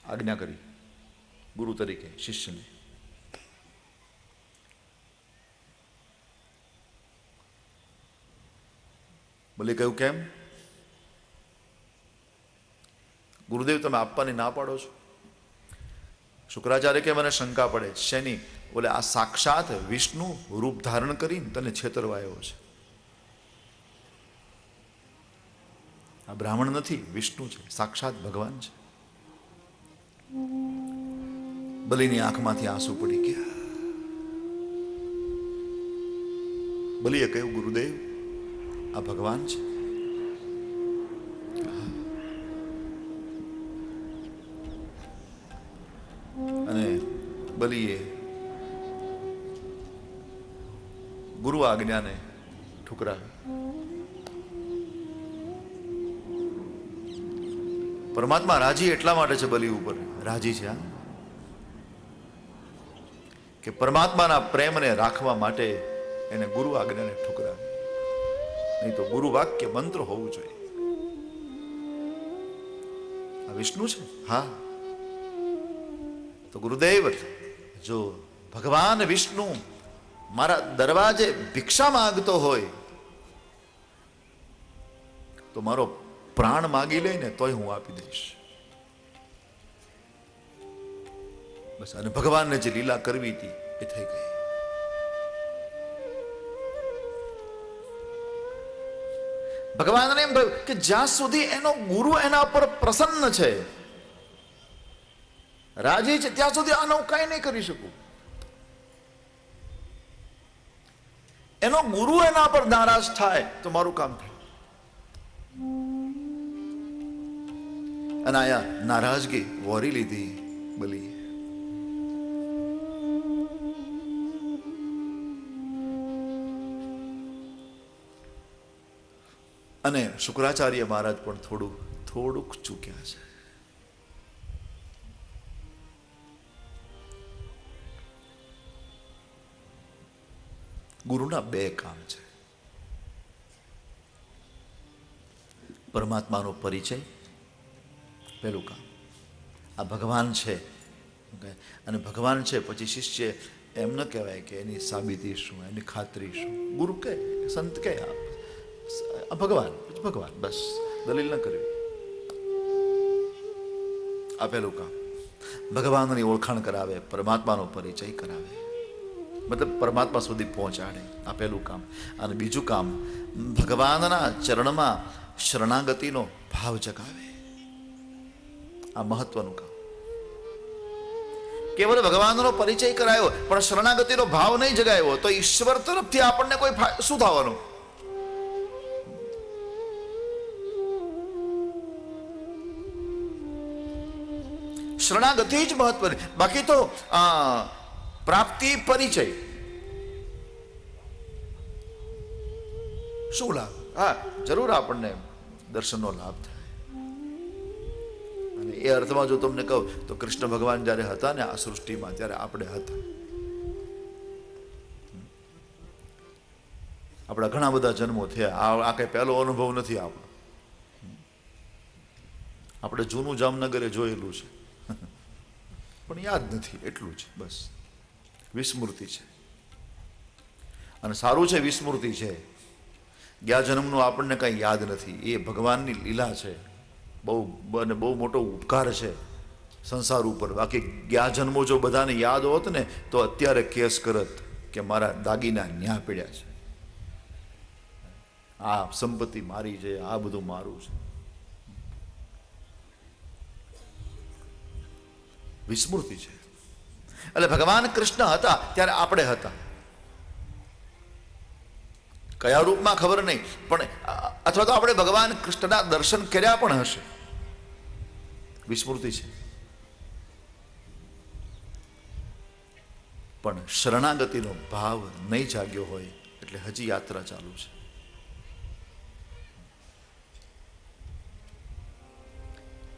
આજ્ઞા કરી ગુરુ તરીકે શિષ્યને. બલિ કહ્યું, કેમ? ગુરુદેવ તમે આપવાની ના પાડો છો? શુક્રાચાર્ય કે મને શંકા પડે. શેની? બોલે આ સાક્ષાત વિષ્ણુ રૂપ ધારણ કરીને તને છેતરવા આવ્યો છે. આ બ્રાહ્મણ નથી, વિષ્ણુ છે, સાક્ષાત ભગવાન છે. બલિની આંખમાંથી આંસુ પડી ગયા. બલિએ કહ્યું, ગુરુદેવ આ ભગવાન છે. અને બલિએ ગુરુ આજ્ઞાને ઠુકરાવી. પરમાત્મા રાજી એટલા માટે છે, બલિ ઉપર રાજી છે કે પરમાત્માના પ્રેમને રાખવા માટે એને ગુરુ આજ્ઞાને ઠુકરાવી. નહીં તો ગુરુ વાક્ય મંત્ર હોવું જોઈએ. આ વિષ્ણુ છે, હા, તો ગુરુદેવ જો ભગવાન વિષ્ણુ મારા દરવાજે ભિક્ષા માંગતો હોય તો મારો પ્રાણ માગી લઈને તોય હું આપી દઈશ. બસ. અને ભગવાનને જે લીલા કરવી હતી એ થઈ ગઈ. ભગવાનને એમ થયું કે જ્યાં સુધી એનો ગુરુ એના પર પ્રસન્ન છે, રાજી છે, ત્યાં સુધી આનો હું કાંઈ નહીં કરી શકું. એનો ગુરુ એના પર નારાજ થાય તો મારું કામ થાય. અને આયા નારાજગી વોરી લીધી બલી. અને શુક્રાચાર્ય મહારાજ પણ થોડુંક ચૂક્યા છે. ગુરુના બે કામ છે. પરમાત્માનો પરિચય પહેલું કામ. આ ભગવાન છે અને ભગવાન છે પછી શિષ્ય એમ ન કહેવાય કે એની સાબિતી શું, એની ખાતરી શું. ગુરુ કહે, સંત કહે આ ભગવાન, ભગવાન, બસ દલીલ ન કરવી. આ પહેલું કામ. ભગવાનની ઓળખાણ કરાવે, પરમાત્માનો પરિચય કરાવે, મતલબ પરમાત્મા સુધી પહોંચાડે. આ પહેલું કામ. અને બીજું કામ, ભગવાનના ચરણમાં શરણાગતિનો ભાવ જગાવે. આ મહત્વનું કામ. કેવળ ભગવાનનો પરિચય કરાયો પણ શરણાગતિનો ભાવ નહીં જગાવ્યો તો ઈશ્વર તરફથી આપણને કોઈ શું થવાનું? શરણાગતિ જ મહત્વની. બાકી તો પ્રાપ્તિ પરિચય શું લાભ? હા, જરૂર આપણને દર્શનનો લાભ થાય. અને એ અર્થમાં જો તમને કહું તો કૃષ્ણ ભગવાન જ્યારે હતા ને આ સૃષ્ટિમાં ત્યારે આપણે હતા. આપણા ઘણા બધા જન્મો થયા. આ કઈ પહેલો અનુભવ નથી આપણો. આપણે જૂનું જામનગરે જોયેલું છે પણ યાદ નથી, એટલું છે બસ. વિસ્મૃતિ છે. અને સારું છે વિસ્મૃતિ છે. ગયા જન્મનું આપણને કંઈ યાદ નથી. એ ભગવાનની લીલા છે. બહુ મોટો ઉપકાર છે સંસાર ઉપર. બાકી ગયા જન્મો જો બધાને યાદ હોત ને તો અત્યારે કેસ કરત કે મારા દાગીના ન્યા પડ્યા છે, આ સંપત્તિ મારી છે, આ બધું મારું છે. વિસ્મૃતિ છે. એટલે ભગવાન કૃષ્ણ હતા ત્યારે આપણે હતા. કયા રૂપમાં ખબર નહીં, પણ અથવા તો આપણે ભગવાન કૃષ્ણના દર્શન કર્યા પણ હશે. વિસ્મૃતિ છે. પણ શરણાગતિનો ભાવ નહીં જાગ્યો હોય એટલે હજી યાત્રા ચાલુ છે.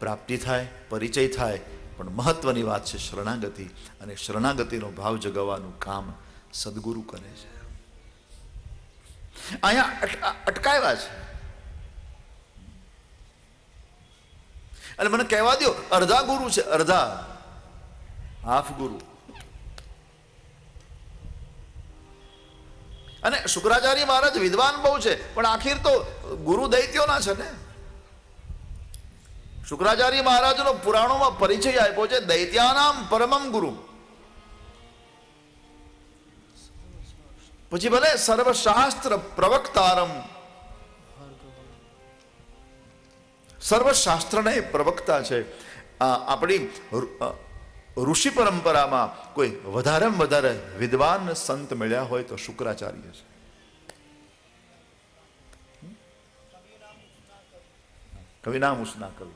પ્રાપ્તિ થાય, પરિચય થાય, પણ મહત્વની વાત છે શરણાગતિ. અને શરણાગતિનો ભાવ જગાવવાનું કામ સદગુરુ કરે છે. અહીંયા અટકાવ્યા છે. અને મને કહેવા દો, અડધા ગુરુ છે, અડધા, હાફ ગુરુ. અને શુક્રાચાર્ય મહારાજ વિદ્વાન બહુ છે પણ આખીર તો ગુરુ દૈત્યોના છે ને. શુક્રાચાર્ય મહારાજનો પુરાણોમાં પરિચય આપ્યો છે દૈત્યાનામ પરમમ ગુરુ. પછી ભલે સર્વશાસ્ત્ર પ્રવક્તારમ, સર્વશાસ્ત્રને પ્રવક્તા છે. આપણી ઋષિ પરંપરામાં કોઈ વધારેમાં વધારે વિદ્વાન સંત મળ્યા હોય તો શુક્રાચાર્ય છે. કવિનામ ઉષ્ણા કવિ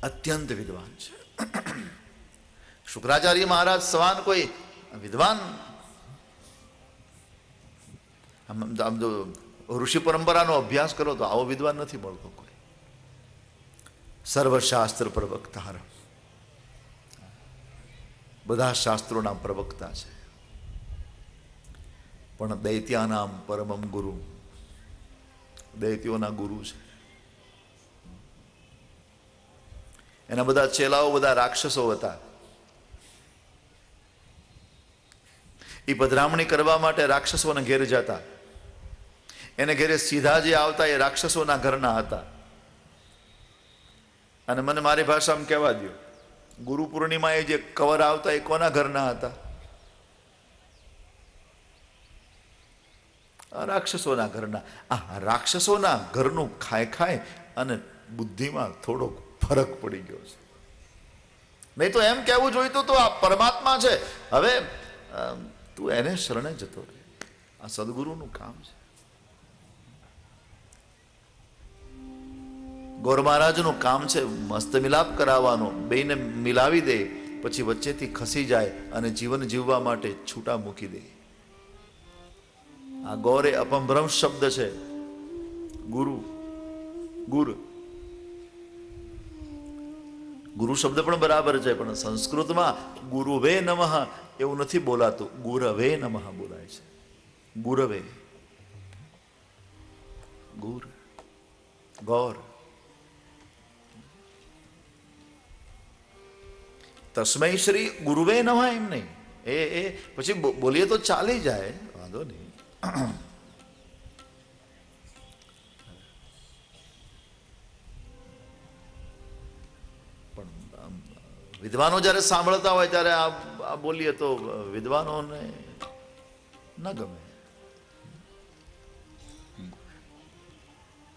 અત્યંત વિદ્વાન છે. શુક્રાચાર્ય મહારાજ સવાન કોઈ વિદ્વાન, આમ જો ઋષિ પરંપરાનો અભ્યાસ કરો તો આવો વિદ્વાન નથી મળતો કોઈ. સર્વશાસ્ત્ર પ્રવક્તા, બધા શાસ્ત્રોના પ્રવક્તા છે. પણ દૈત્યાનામ પરમમ ગુરુ, દૈત્યોના ગુરુ છે. એના બધા ચેલાઓ બધા રાક્ષસો હતા. એ પધરામણી કરવા માટે રાક્ષસોના ઘેર જતા. એને ઘેરે સીધા જે આવતા એ રાક્ષસોના ઘરના હતા. અને મને મારી ભાષામાં કહેવા દો, ગુરુ પૂર્ણિમાએ જે કવર આવતા એ કોના ઘરના હતા? રાક્ષસોના ઘરના. આ રાક્ષસોના ઘરનું ખાય ખાય અને બુદ્ધિમાં થોડોક ફરક પડી ગયો છે. નહીં તો એમ કહેવું જોઈતું તો આ પરમાત્મા છે. હવે તું એને શરણે જતો રહે. આ સદગુરુનું કામ છે. ગોર મહારાજનું કામ છે મસ્ત મિલાપ કરાવવાનો. બેને મિલાવી દે, પછી વચ્ચેથી ખસી જાય અને જીવન જીવવા માટે છૂટા મૂકી દે. આ ગૌર એ અપભ્રંશ શબ્દ છે. ગુરુ ગુર ગુરુ શબ્દ પણ બરાબર છે, પણ સંસ્કૃતમાં ગુરુવે નમઃ એવું નથી બોલાતું, ગુરવે નમઃ બોલાય છે. ગુરવે, ગુર, ગૌર. તસ્મૈ શ્રી ગુરુવે નમઃ એમ નહીં. એ પછી બોલીએ તો ચાલી જાય, વાંધો નહીં. પણ વિદ્વાનો જ્યારે સાંભળતા હોય ત્યારે આ બોલીએ તો વિદ્વાનોને ન ગમે.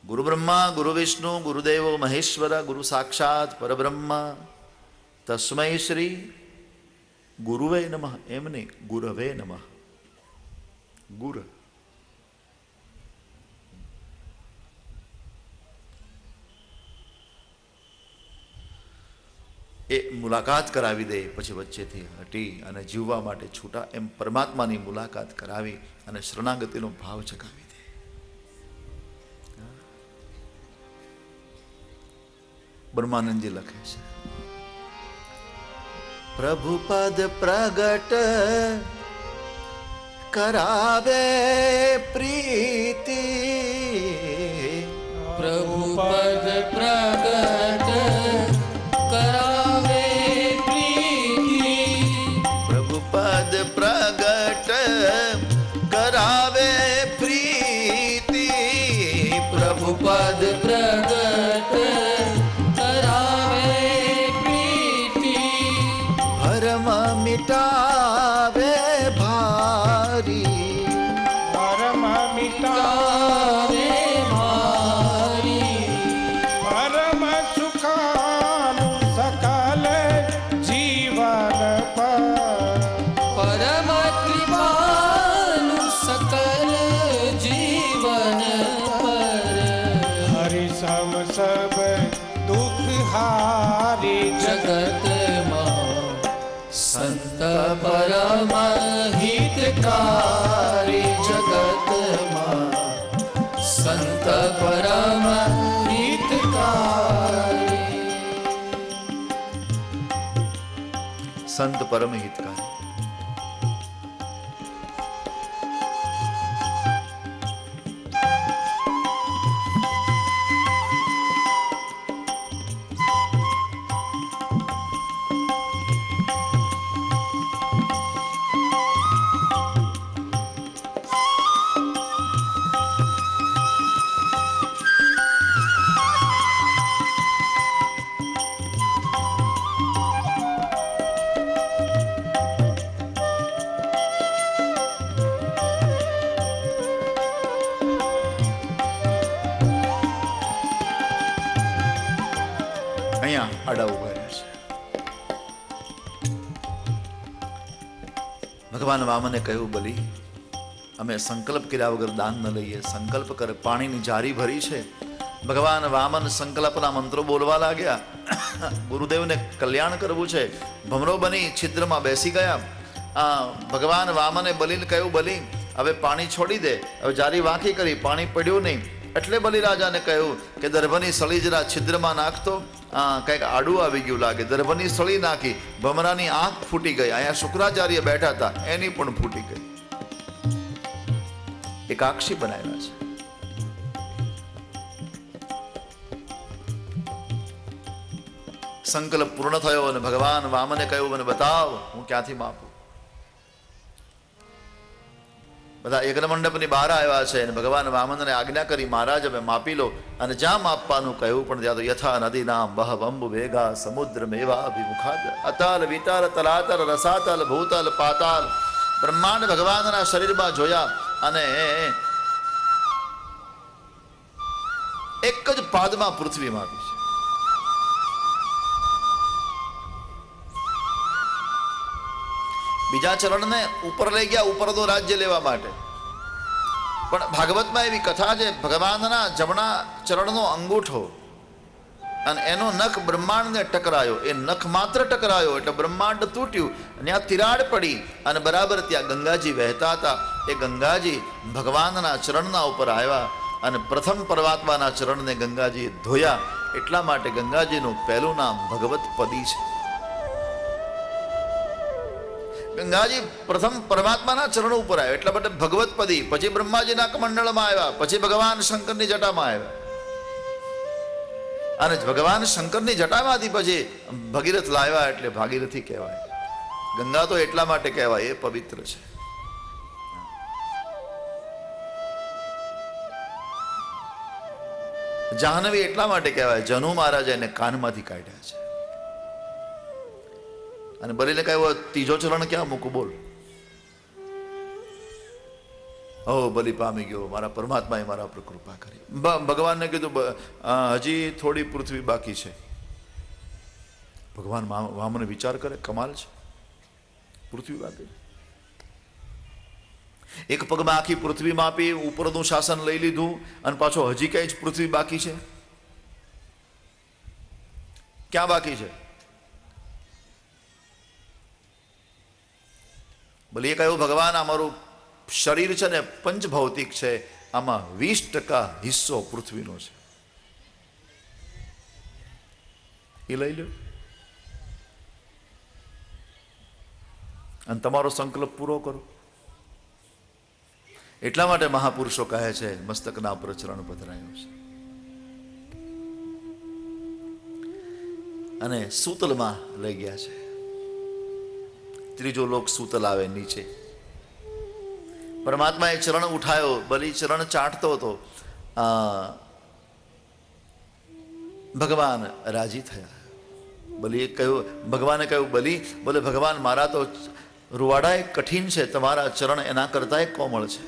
ગુરુ બ્રહ્મા ગુરુ વિષ્ણુ ગુરુદેવો મહેશ્વર ગુરુ સાક્ષાત પરબ્રહ્મ તસ્મૈ શ્રી ગુરુવે નમઃ એમ નહીં, ગુરવે નમઃ. ગુર એ મુલાકાત કરાવી દે, પછી વચ્ચેથી હટી અને જીવવા માટે છૂટા, એમ પરમાત્માની મુલાકાત કરાવી અને શરણાગતિનો ભાવ જગાવી દે. બ્રહ્માનંદજી લખે છે, પ્રભુ પદ પ્રગટ કરાવે પ્રીતિ. પ્રભુ પદ પ્રગટ કરાવે પ્રીતિ. પ્રભુ પદ પ્રગટ કરાવે પ્રીતિ. પ્રભુ પદ પ્રગટ કરાવે પ્રીતિ. ભરમ મિટાવે ભારી. પરમ મિટાવે ભારી. પરમ સુખાનું સકલ જીવન પર. પરમ કૃપાનું સકલ જીવન પર. હરિ સમ સબ દુઃખ હારી જગતમાં સંત પરમ હિતકારી. જગતમાં સંત પરમ હિતકારી. સંત પરમ હિતકારી. અહીંયા આડા ઉભા રહ્યા છે. ભગવાન વામને કહ્યું, બલી અમે સંકલ્પ કર્યા વગર દાન ન લઈએ. સંકલ્પ કર. પાણીની જારી ભરી છે. ભગવાન વામન સંકલ્પના મંત્રો બોલવા લાગ્યા. ગુરુદેવને કલ્યાણ કરવું છે. ભમરો બની છિદ્રમાં બેસી ગયા. ભગવાન વામને બલીને કહ્યું, બલી હવે પાણી છોડી દે. હવે જારી વાંકી કરી, પાણી પડ્યું નહીં. એટલે બલિરાજાને કહ્યું કે દર્ભની સળી જરા છિદ્રમાં નાખતો, કંઈક આડું આવી ગયું લાગે. દર્ભની સળી નાખી, ભમરાની આંખ ફૂટી ગઈ. અહીંયા શુક્રાચાર્ય બેઠા હતા, એની પણ ફૂટી ગઈ. એકાક્ષી બનાવ્યા છે. સંકલ્પ પૂર્ણ થયો અને ભગવાન વામને કહ્યું, મને બતાવ હું ક્યાંથી માપું. બધા યજ્ઞ મંડપની બહાર આવ્યા છે અને ભગવાન વામનને આજ્ઞા કરી, મહારાજ હવે માપી લો. અને જ્યાં માપવાનું કહ્યું પણ ત્યાં તો યથા નદી નામ બહવંબુ વેગા સમુદ્ર મેવાભિમુખાદ અતલ વિતલ તલાતલ રસાતલ ભૂતલ પાતાલ. બ્રહ્માંડ ભગવાનના શરીરમાં જોયા અને એક જ પાદમાં પૃથ્વી માપી છે. બીજા ચરણને ઉપર લઈ ગયા ઉપરનું રાજ્ય લેવા માટે. પણ ભાગવતમાં એવી કથા છે, ભગવાનના જમણા ચરણનો અંગૂઠો અને એનો નખ બ્રહ્માંડને ટકરાયો. એ નખ માત્ર ટકરાયો એટલે બ્રહ્માંડ તૂટ્યું, ત્યાં તિરાડ પડી અને બરાબર ત્યાં ગંગાજી વહેતા હતા. એ ગંગાજી ભગવાનના ચરણના ઉપર આવ્યા અને પ્રથમ પરમાત્માના ચરણને ગંગાજીએ ધોયા. એટલા માટે ગંગાજીનું પહેલું નામ ભગવત પદી છે. ગંગાજી પ્રથમ પરમાત્માના ચરણ ઉપર આવ્યા એટલા માટે ભગવત પદી. પછી બ્રહ્માજીના કમંડળમાં આવ્યા, પછી ભગવાન શંકરની જટામાં આવ્યા અને ભગવાન શંકરની જટામાંથી પછી ભગીરથ લાવ્યા એટલે ભાગીરથી કહેવાય. ગંગા તો એટલા માટે કહેવાય એ પવિત્ર છે. જાહ્નવી એટલા માટે કહેવાય જનુ મહારાજે એને કાનમાંથી કાઢ્યા છે. અને બલીને કહ્યું ત્રીજો ચરણ ક્યાં મૂકું બોલ. હો બલી પામી ગયો, મારા પરમાત્માએ મારા પર કૃપા કરી. ભગવાનને કીધું હજી થોડી પૃથ્વી બાકી છે. ભગવાન વામન વિચાર કરે, કમાલ છે, પૃથ્વી બાકી. એક પગમાં આખી પૃથ્વી માપી, ઉપરનું શાસન લઈ લીધું અને પાછો હજી કઈ જ પૃથ્વી બાકી છે. ક્યાં બાકી છે? બોલીએ કહ્યું ભગવાન અમારું શરીર છે ને પંચભૌતિક છે, આમાં 20% હિસ્સો પૃથ્વીનો છે, એ લઈ લો અને તમારો સંકલ્પ પૂરો કરો. એટલા માટે મહાપુરુષો કહે છે મસ્તકના ઉપર ચરણ પધરાયો છે. અને સૂતલમાં લઈ ગયા છે. ત્રીજો લોક સૂતલ આવે નીચે. પરમાત્માએ ચરણ ઉઠાયો, બલી ચરણ ચાટતો હતો. ભગવાન રાજી થયા. બલીએ કહ્યું, ભગવાને કહ્યું બલી, બોલે ભગવાન મારા તો રૂવાડા કઠિન છે, તમારા ચરણ એના કરતા કોમળ છે.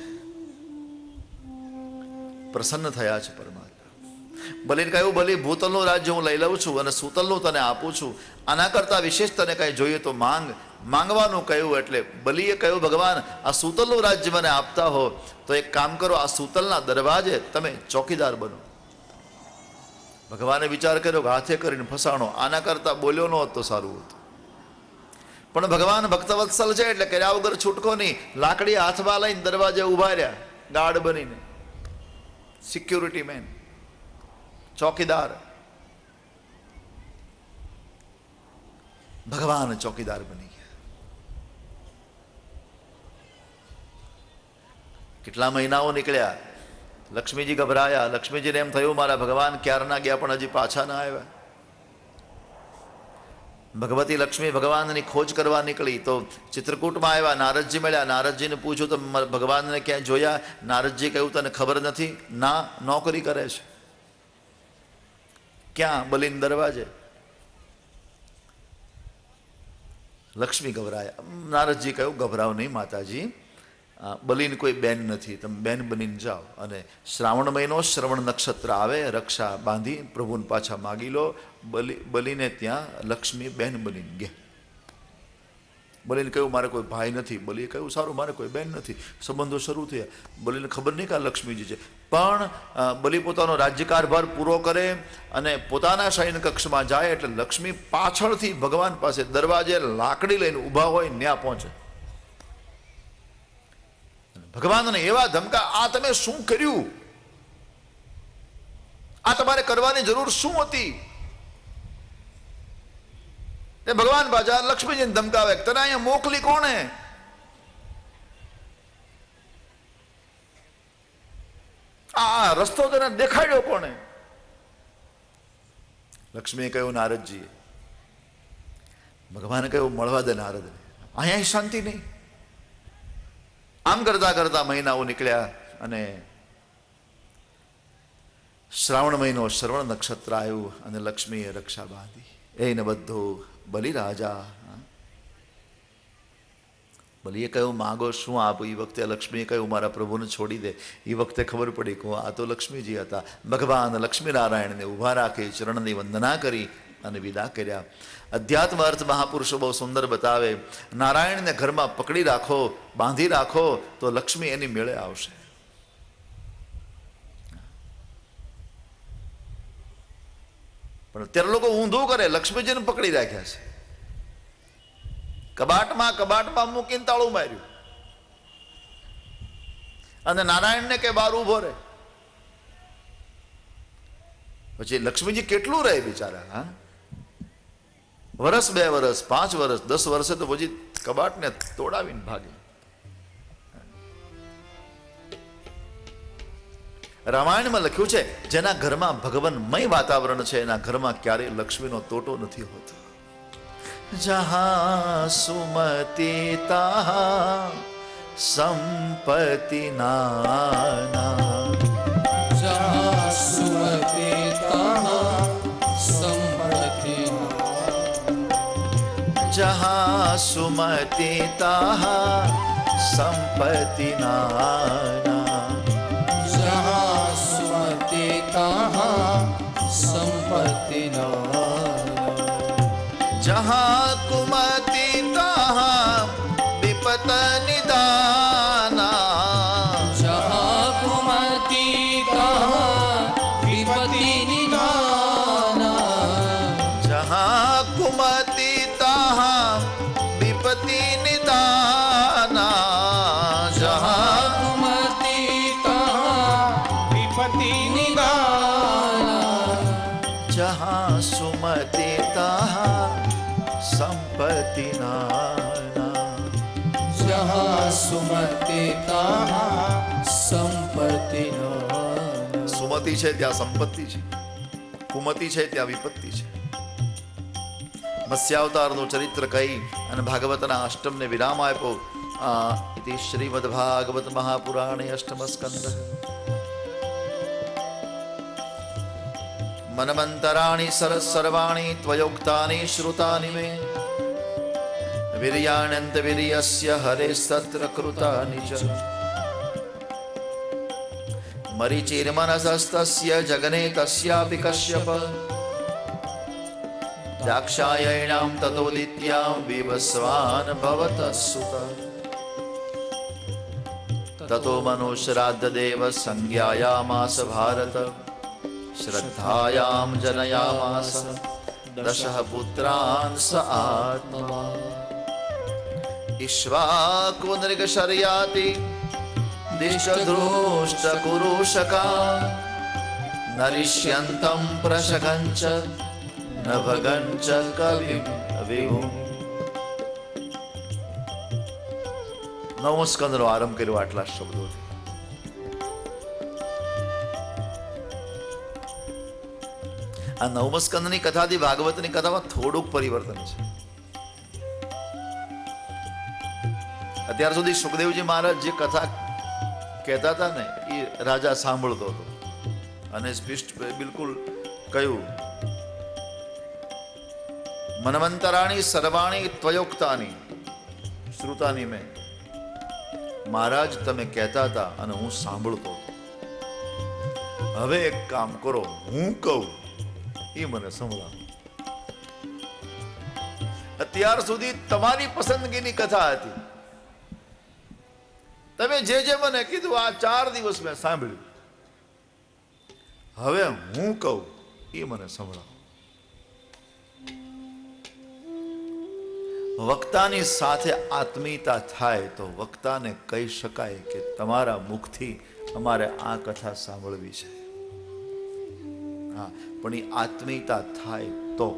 પ્રસન્ન થયા છે પરમાત્મા. બલીને કહ્યું બલી ભૂતલનું રાજ્ય હું લઈ લઉં છું અને સૂતલનું તને આપું છું, આના કરતા વિશેષ તને કઈ જોઈએ તો માંગ. માંગવાનું કહ્યું એટલે બલીએ કહ્યું ભગવાન આ સૂતલનું રાજ્ય મને આપતા હો તો એક કામ કરો, આ સૂતલના દરવાજે તમે ચોકીદાર બનો. ભગવાને વિચાર કર્યો કે હાથે કરીને ફસાણો, આના કરતા બોલ્યો ન હોત તો સારું હતું. પણ ભગવાન ભક્તવત્સલ છે એટલે કર્યા વગર છૂટકો નહીં. લાકડી હાથમાં લઈને દરવાજે ઉભા રહ્યા, ગાર્ડ બનીને, સિક્યુરિટી મેન, ચોકીદાર. ભગવાન ચોકીદાર બની ગયા. કેટલા મહિનાઓ નીકળ્યા. લક્ષ્મીજી ગભરાયા. લક્ષ્મીજીને એમ થયું મારા ભગવાન ક્યારના ગયા પણ હજી પાછા ના આવ્યા. ભગવતી લક્ષ્મી ભગવાનની ખોજ કરવા નીકળી તો ચિત્રકૂટમાં આવ્યા. નારદજી મળ્યા. નારદજીને પૂછ્યું તો ભગવાનને ક્યાંય જોયા? નારદજી કહ્યું તને ખબર નથી? ના, નોકરી કરે છે. ક્યાં? બલીન દરવાજે. લક્ષ્મી ગભરાયા. નારદજી કહ્યું ગભરાવ નહીં માતાજી, બલીને કોઈ બેન નથી, તમે બેન બનીને જાઓ અને શ્રાવણ મહિનો શ્રવણ નક્ષત્ર આવે, રક્ષા બાંધી પ્રભુને પાછા માગી લો. બલીને ત્યાં લક્ષ્મી બેન બનીને ગયા. બલીને કહ્યું મારે કોઈ ભાઈ નથી. બલીએ કહ્યું સારું, મારે કોઈ બેન નથી. સંબંધો શરૂ થયા. બલીને ખબર નહીં કે આ લક્ષ્મીજી છે. પણ બલી પોતાનો રાજ્યકારભાર પૂરો કરે અને પોતાના શયન કક્ષમાં જાય એટલે લક્ષ્મી પાછળથી ભગવાન પાસે દરવાજે લાકડી લઈને ઊભા હોય ત્યાં પહોંચે. ભગવાનને એવા ધમકા, આ તમે શું કર્યું? આ તમારે કરવાની જરૂર શું હતી? તે ભગવાન પાછા લક્ષ્મીજીને ધમકાવે, તને અહીંયા મોકલી કોણે? આ રસ્તો તને દેખાડ્યો કોણે? લક્ષ્મીએ કહ્યું નારદજીએ. ભગવાને કહ્યું મળવા દે નારદને, અહીંયા શાંતિ નહીં. આમ કરતા કરતા મહિનાઓ નીકળ્યા અને શ્રાવણ મહિનો શ્રવણ નક્ષત્ર આવ્યું અને લક્ષ્મીએ રક્ષા બાંધી. એને બધું બલિરાજા બલીએ કહ્યું માગો શું આપું. એ વખતે લક્ષ્મીએ કહ્યું મારા પ્રભુને છોડી દે. એ વખતે ખબર પડી કે આ તો લક્ષ્મીજી હતા. ભગવાન લક્ષ્મીનારાયણને ઊભા રાખી ચરણની વંદના કરી અને વિદા કર્યા. અધ્યાત્મ અર્થ મહાપુરુષો બહુ સુંદર બતાવે. નારાયણને ઘરમાં પકડી રાખો, બાંધી રાખો તો લક્ષ્મી એની મેળે આવશે. પણ અત્યારે લોકો ઊંધું કરે, લક્ષ્મીજીને પકડી રાખ્યા છે. કબાટમાં મૂકીને તાળું માર્યું અને નારાયણને કે બાર ઉભો રહે. પછી લક્ષ્મીજી કેટલું રહે બિચારા. હા, વર્ષ, 2 વર્ષ, 5 વર્ષ, 10 વર્ષે તો પછી કબાટને તોડાવીને ભાગે. રામાયણમાં લખ્યું છે જેના ઘરમાં ભગવાનમય વાતાવરણ છે એના ઘરમાં ક્યારેય લક્ષ્મીનો તોટો નથી હોતો. જહાં સુમતિ તહાં સંપત્તિ નાના. જહાં સુમતિ તહાં સંપત્તિ નાના. જહાં સુમતિ તહાં સંપત્તિ નાના. જહાં સુમતિ તહાં સંપત્તિ નાના. जहाँ कुमति तहाँ विपत निदाना. जहाँ कुमति तहाँ विपत्ति निदाना. जहाँ कुमति तहाँ विपत्ति निदाना. जहाँ कुमति तहाँ विपत्ति निदाना. जहाँ सुमति तहाँ संपत्ति नाना. जहाँ सुमति तहाँ संपत्ति नाना. સુમતિ છે ત્યાં સંપત્તિ છે, કુમતિ છે ત્યાં વિપત્તિ છે. મત્સ્યાવતારનું ચરિત્ર કહી અને ભાગવતના અષ્ટમને વિરામ આપ્યો. ઇતિ શ્રીમદ ભાગવત મહાપુરાણે અષ્ટમ સ્કંદ. મનમંતરાણી સરસ સર્વાણી ત્વયોક્તાની શ્રુતાની મે. વીર્યાણંત વીર્યસ્ય હરે સત્ર કૃતાની ચ. મરીચિર્મનસસ્તસ્ય જગને તસ્યાપि કશ્યપ. દાક્ષાયણામ તતોદિત્યામ વિવસ્વાન ભવત સુત. તતો મનુશ્રાદ્ધ દેવ સંજ્ઞાયામાસ ભારત. શ્રદ્ધાયામ જનયામાસ દશઃ પુત્રાન સ આત્મવાન. ઈશ્વાકો નૃગશર્યાતિ દિશદૃષ્ટ કુરુષકા. નરિષ્યંતમ પ્રશગંચ નભગંચ કવિમ વિભુમ. નવમો સ્કંદનો આરંભ કર્યો આટલા શબ્દોથી. આ નવમ સ્કંદની કથાથી ભાગવતની કથામાં થોડુંક પરિવર્તન છે. અત્યાર સુધી સુખદેવજી મહારાજ જે કથા કહેતા હતા ને એ રાજા સાંભળતો હતો અને સ્પષ્ટ બિલકુલ કહ્યું મનવંતરાણી સર્વાણી ત્વયોક્તાની શ્રુતાની મેં. મહારાજ તમે કહેતા હતા અને હું સાંભળતો હતો. હવે એક કામ કરો, હું કહું એ મને સંભળાવો. અત્યાર સુધી તમારી પસંદગીની કથા હતી. તમે જે જે મને કીધું આ 4 દિવસ મેં સાંભળ્યું. હવે હું કહું એ મને સંભળાવો. વક્તાની સાથે આત્મીયતા થાય તો વક્તાને કહી શકાય કે તમારા મુખથી અમારે આ કથા સાંભળવી છે. હા, પણ એ આત્મીયતા થાય તો.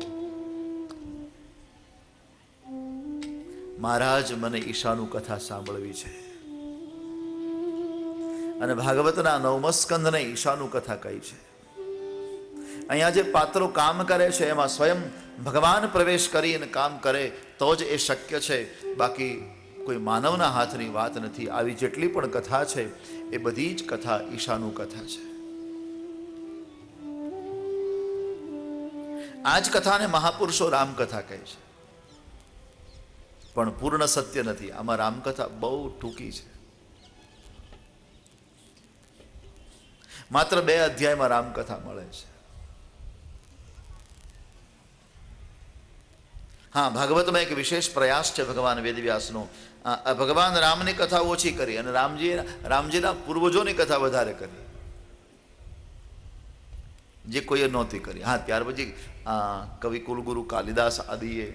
મહારાજ મને ઈશાનું કથા સાંભળવી છે અને ભાગવતના 9મ સ્કંદને ઈશાનું કથા કહી છે. અહીંયા જે પાત્રો કામ કરે છે એમાં સ્વયં ભગવાન પ્રવેશ કરીને કામ કરે તો જ એ શક્ય છે. બાકી કોઈ માનવના હાથની વાત નથી. આવી જેટલી પણ કથા છે એ બધી જ કથા ઈશાનું કથા છે. આ જ કથાને મહાપુરુષો રામકથા કહે છે, પણ પૂર્ણ સત્ય નથી. આમાં રામકથા બહુ ટૂંકી છે. માત્ર 2 અધ્યાયમાં રામકથા મળે છે. હા, ભાગવતમાં એક વિશેષ પ્રયાસ છે ભગવાન વેદવ્યાસનો. ભગવાન રામની કથા ઓછી કરી અને રામજીના પૂર્વજોની કથા વધારે કરી, જે કોઈએ નહોતી કરી. હા, ત્યાર પછી કવિ કુલગુરુ કાલિદાસ આદિએ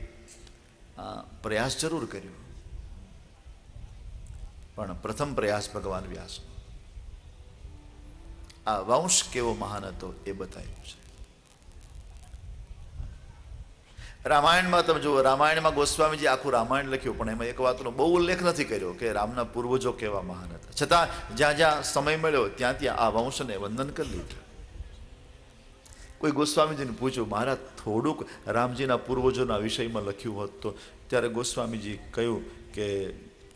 પ્રયાસ જરૂર કર્યો, પણ પ્રથમ પ્રયાસ ભગવાન વ્યાસનો. આ વંશ કેવો મહાન હતો એ બતાવ્યું છે. રામાયણમાં તમે જુઓ, રામાયણમાં ગોસ્વામીજી આખું રામાયણ લખ્યું, પણ એમાં એક વાતનો બહુ ઉલ્લેખ નથી કર્યો કે રામના પૂર્વજો કેવા મહાન હતા. છતાં જ્યાં જ્યાં સમય મળ્યો ત્યાં ત્યાં આ વંશને વંદન કરી લીધું. કોઈ ગોસ્વામીજીને પૂછ્યું, મહારાજ થોડુંક રામજીના પૂર્વજોના વિષયમાં લખ્યું હોત તો? ત્યારે ગોસ્વામીજી કહ્યું કે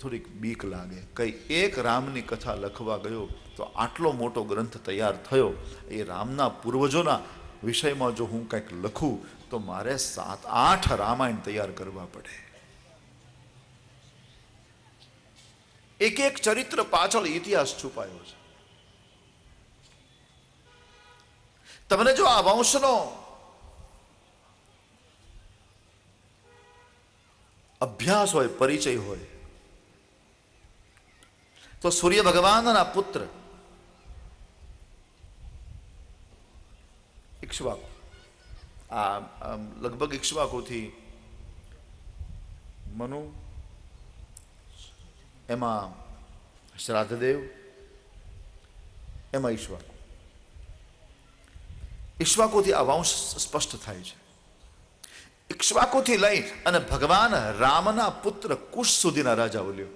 થોડીક બીક લાગે. કઈ એક રામની કથા લખવા ગયો તો આટલો મોટો ગ્રંથ તૈયાર થયો. એ રામના પૂર્વજોના વિષયમાં જો હું કંઈક લખું તો મારે 7-8 રામાયણ તૈયાર કરવા પડે. એક એક ચરિત્ર પાછળ ઇતિહાસ છુપાયો છે. તમને જો આ વંશનો અભ્યાસ હોય, પરિચય હોય, તો સૂર્ય ભગવાનના પુત્ર ઇક્ષ્વાકુ, આ લગભગ ઇક્ષ્વાકુથી મનુ, એમાં શ્રાદ્ધદેવ, એમાં ઈક્ષ્વાકુ. ઈક્ષ્વાકુથી આ વંશ સ્પષ્ટ થાય છે. ઈક્ષ્વાકુથી લઈ અને ભગવાન રામના પુત્ર કુશ સુધીના રાજાઓ લ્યો.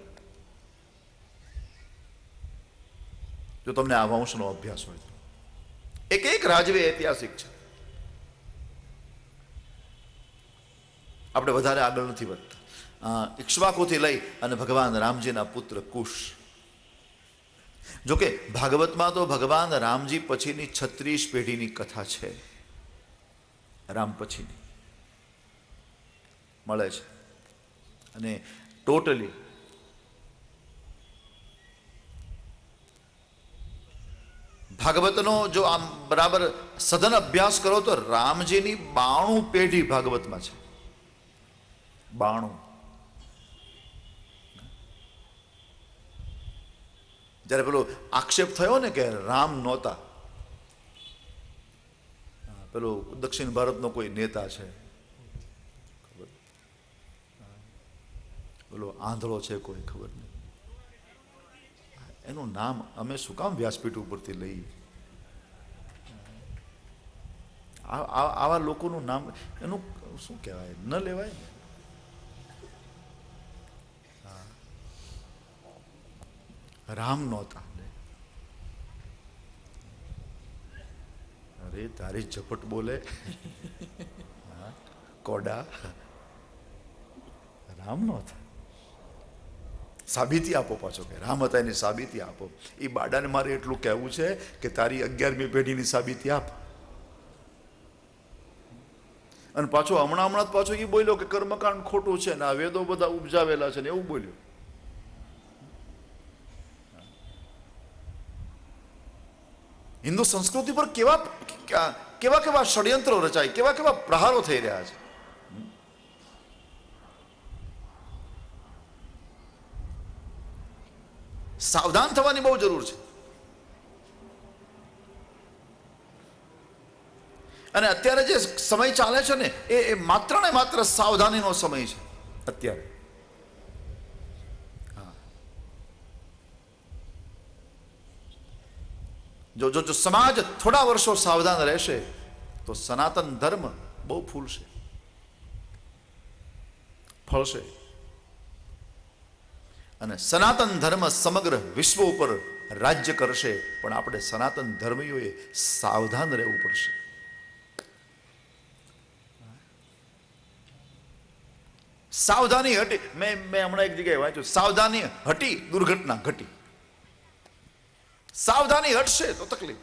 જો તમને આ વંશનો અભ્યાસ હોય તો એક એક રાજવી ઐતિહાસિક છે. આપણે વધારે આગળ નથી વધતા. ઇક્ષ્વાકુથી લઈ અને ભગવાન રામજીના પુત્ર કુશ. જોકે ભાગવતમાં તો ભગવાન રામજી પછીની 36 પેઢીની કથા છે, રામ પછીની મળે છે. અને ટોટલી ભાગવતનો જો આમ બરાબર સઘન અભ્યાસ કરો તો રામજીની 92 પેઢી ભાગવતમાં છે. 92. જ્યારે પેલો આક્ષેપ થયો ને કે રામ નહોતા, પેલો દક્ષિણ ભારતનો કોઈ નેતા છે, પેલો આંધળો છે કોઈ, ખબર નહીં, એનું નામ અમે શું કામ વ્યાસપીઠ ઉપરથી લઈએ? આવા લોકોનું નામ એનું શું કહેવાય, ન લેવાય ને. રામ નહોતા. અરે તારી ઝપટ બોલે કોડા. રામ નહોતા. સાબિતી આપો પાછો કે રામ હતા એની સાબિતી આપો. એ બાડાને મારે એટલું કહેવું છે કે તારી 11મી પેઢીની સાબિતી આપ. અને પાછો હમણાં જ પાછો એ બોલ્યો કે કર્મકાંડ ખોટું છે ને આ વેદો બધા ઉપજાવેલા છે ને એવું બોલ્યો. હિન્દુ સંસ્કૃતિ પર કેવા કેવા ષડયંત્રો રચાય, કેવા પ્રહારો થઈ રહ્યા છે. સાવધાન થવાની બહુ જરૂર છે. અને અત્યારે જે સમય ચાલે છે ને એ માત્ર ને માત્ર સાવધાનીનો સમય છે અત્યારે. જો સમાજ થોડા વર્ષો સાવધાન રહેશે તો સનાતન ધર્મ બહુ ફૂલશે, ફળશે. અને સનાતન ધર્મ સમગ્ર વિશ્વ ઉપર રાજ્ય કરશે. પણ આપણે સનાતન ધર્મીઓએ સાવધાન રહેવું પડશે. સાવધાની હટી. મેં હમણાં એક જગ્યાએ વાંચ્યું, સાવધાની હટી દુર્ઘટના ઘટી. સાવધાની હટશે તો તકલીફ.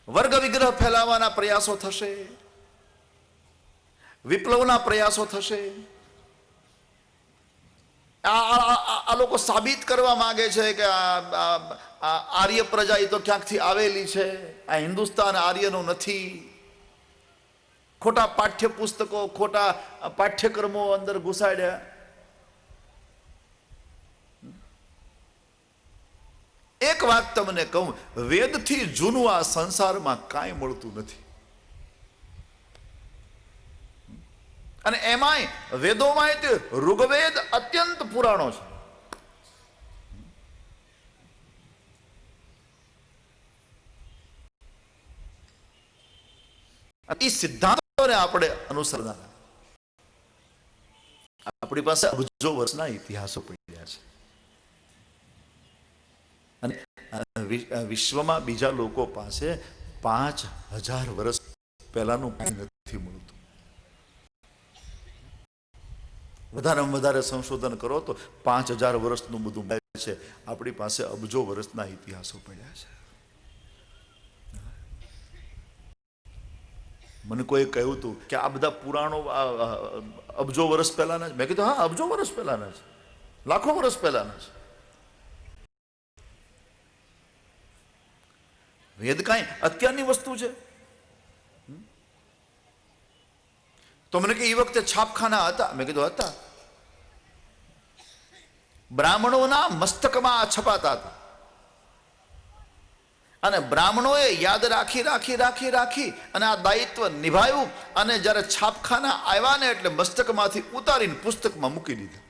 વર્ગ વિગ્રહ ફેલાવવાના પ્રયાસો થશે, વિપ્લવના પ્રયાસો થશે. આ લોકો સાબિત કરવા માંગે છે કે આર્ય પ્રજા એ તો ક્યાંકથી આવેલી છે, આ હિન્દુસ્તાન આર્યનું નથી. ખોટા પાઠ્ય પુસ્તકો, ખોટા પાઠ્યક્રમો અંદર ઘુસાડ્યા. એક વાત તમને કહું, વેદથી જૂનું આ સંસારમાં કાંઈ મળતું નથી. અને એમાંય વેદોમાંય તે ઋગ્વેદ અત્યંત પુરાણો છે. એ સિદ્ધાંતોને આપણે અનુસરતા. આપણી પાસે અબજો વર્ષના ઇતિહાસો પડ્યા છે અને વિશ્વમાં બીજા લોકો પાસે 5000 વર્ષ પહેલાનું કંઈ નથી મળતું. વધારેમાં વધારે સંશોધન કરો તો 5000 વર્ષનું બધું મળે છે. આપણી પાસે અબજો વર્ષના ઇતિહાસો પડ્યા છે. મને કોઈ કહ્યું હતું કે આ બધા પુરાણો અબજો વર્ષ પહેલાના છે. મેં કીધું હા, અબજો વર્ષ પહેલાના છે, લાખો વર્ષ પહેલાના છે. વેદ કાંઈ અત્યારની વસ્તુ છે? તો મને કે એ વખતે છાપખાના હતા. મેં કીધું હતા. બ્રાહ્મણોના મસ્તકમાં છપાતા હતા અને બ્રાહ્મણોએ યાદ રાખી અને આ દાયિત્વ નિભાવ્યું. અને જ્યારે છાપખાના આવ્યા ને એટલે મસ્તકમાંથી ઉતારીને પુસ્તકમાં મૂકી દીધા.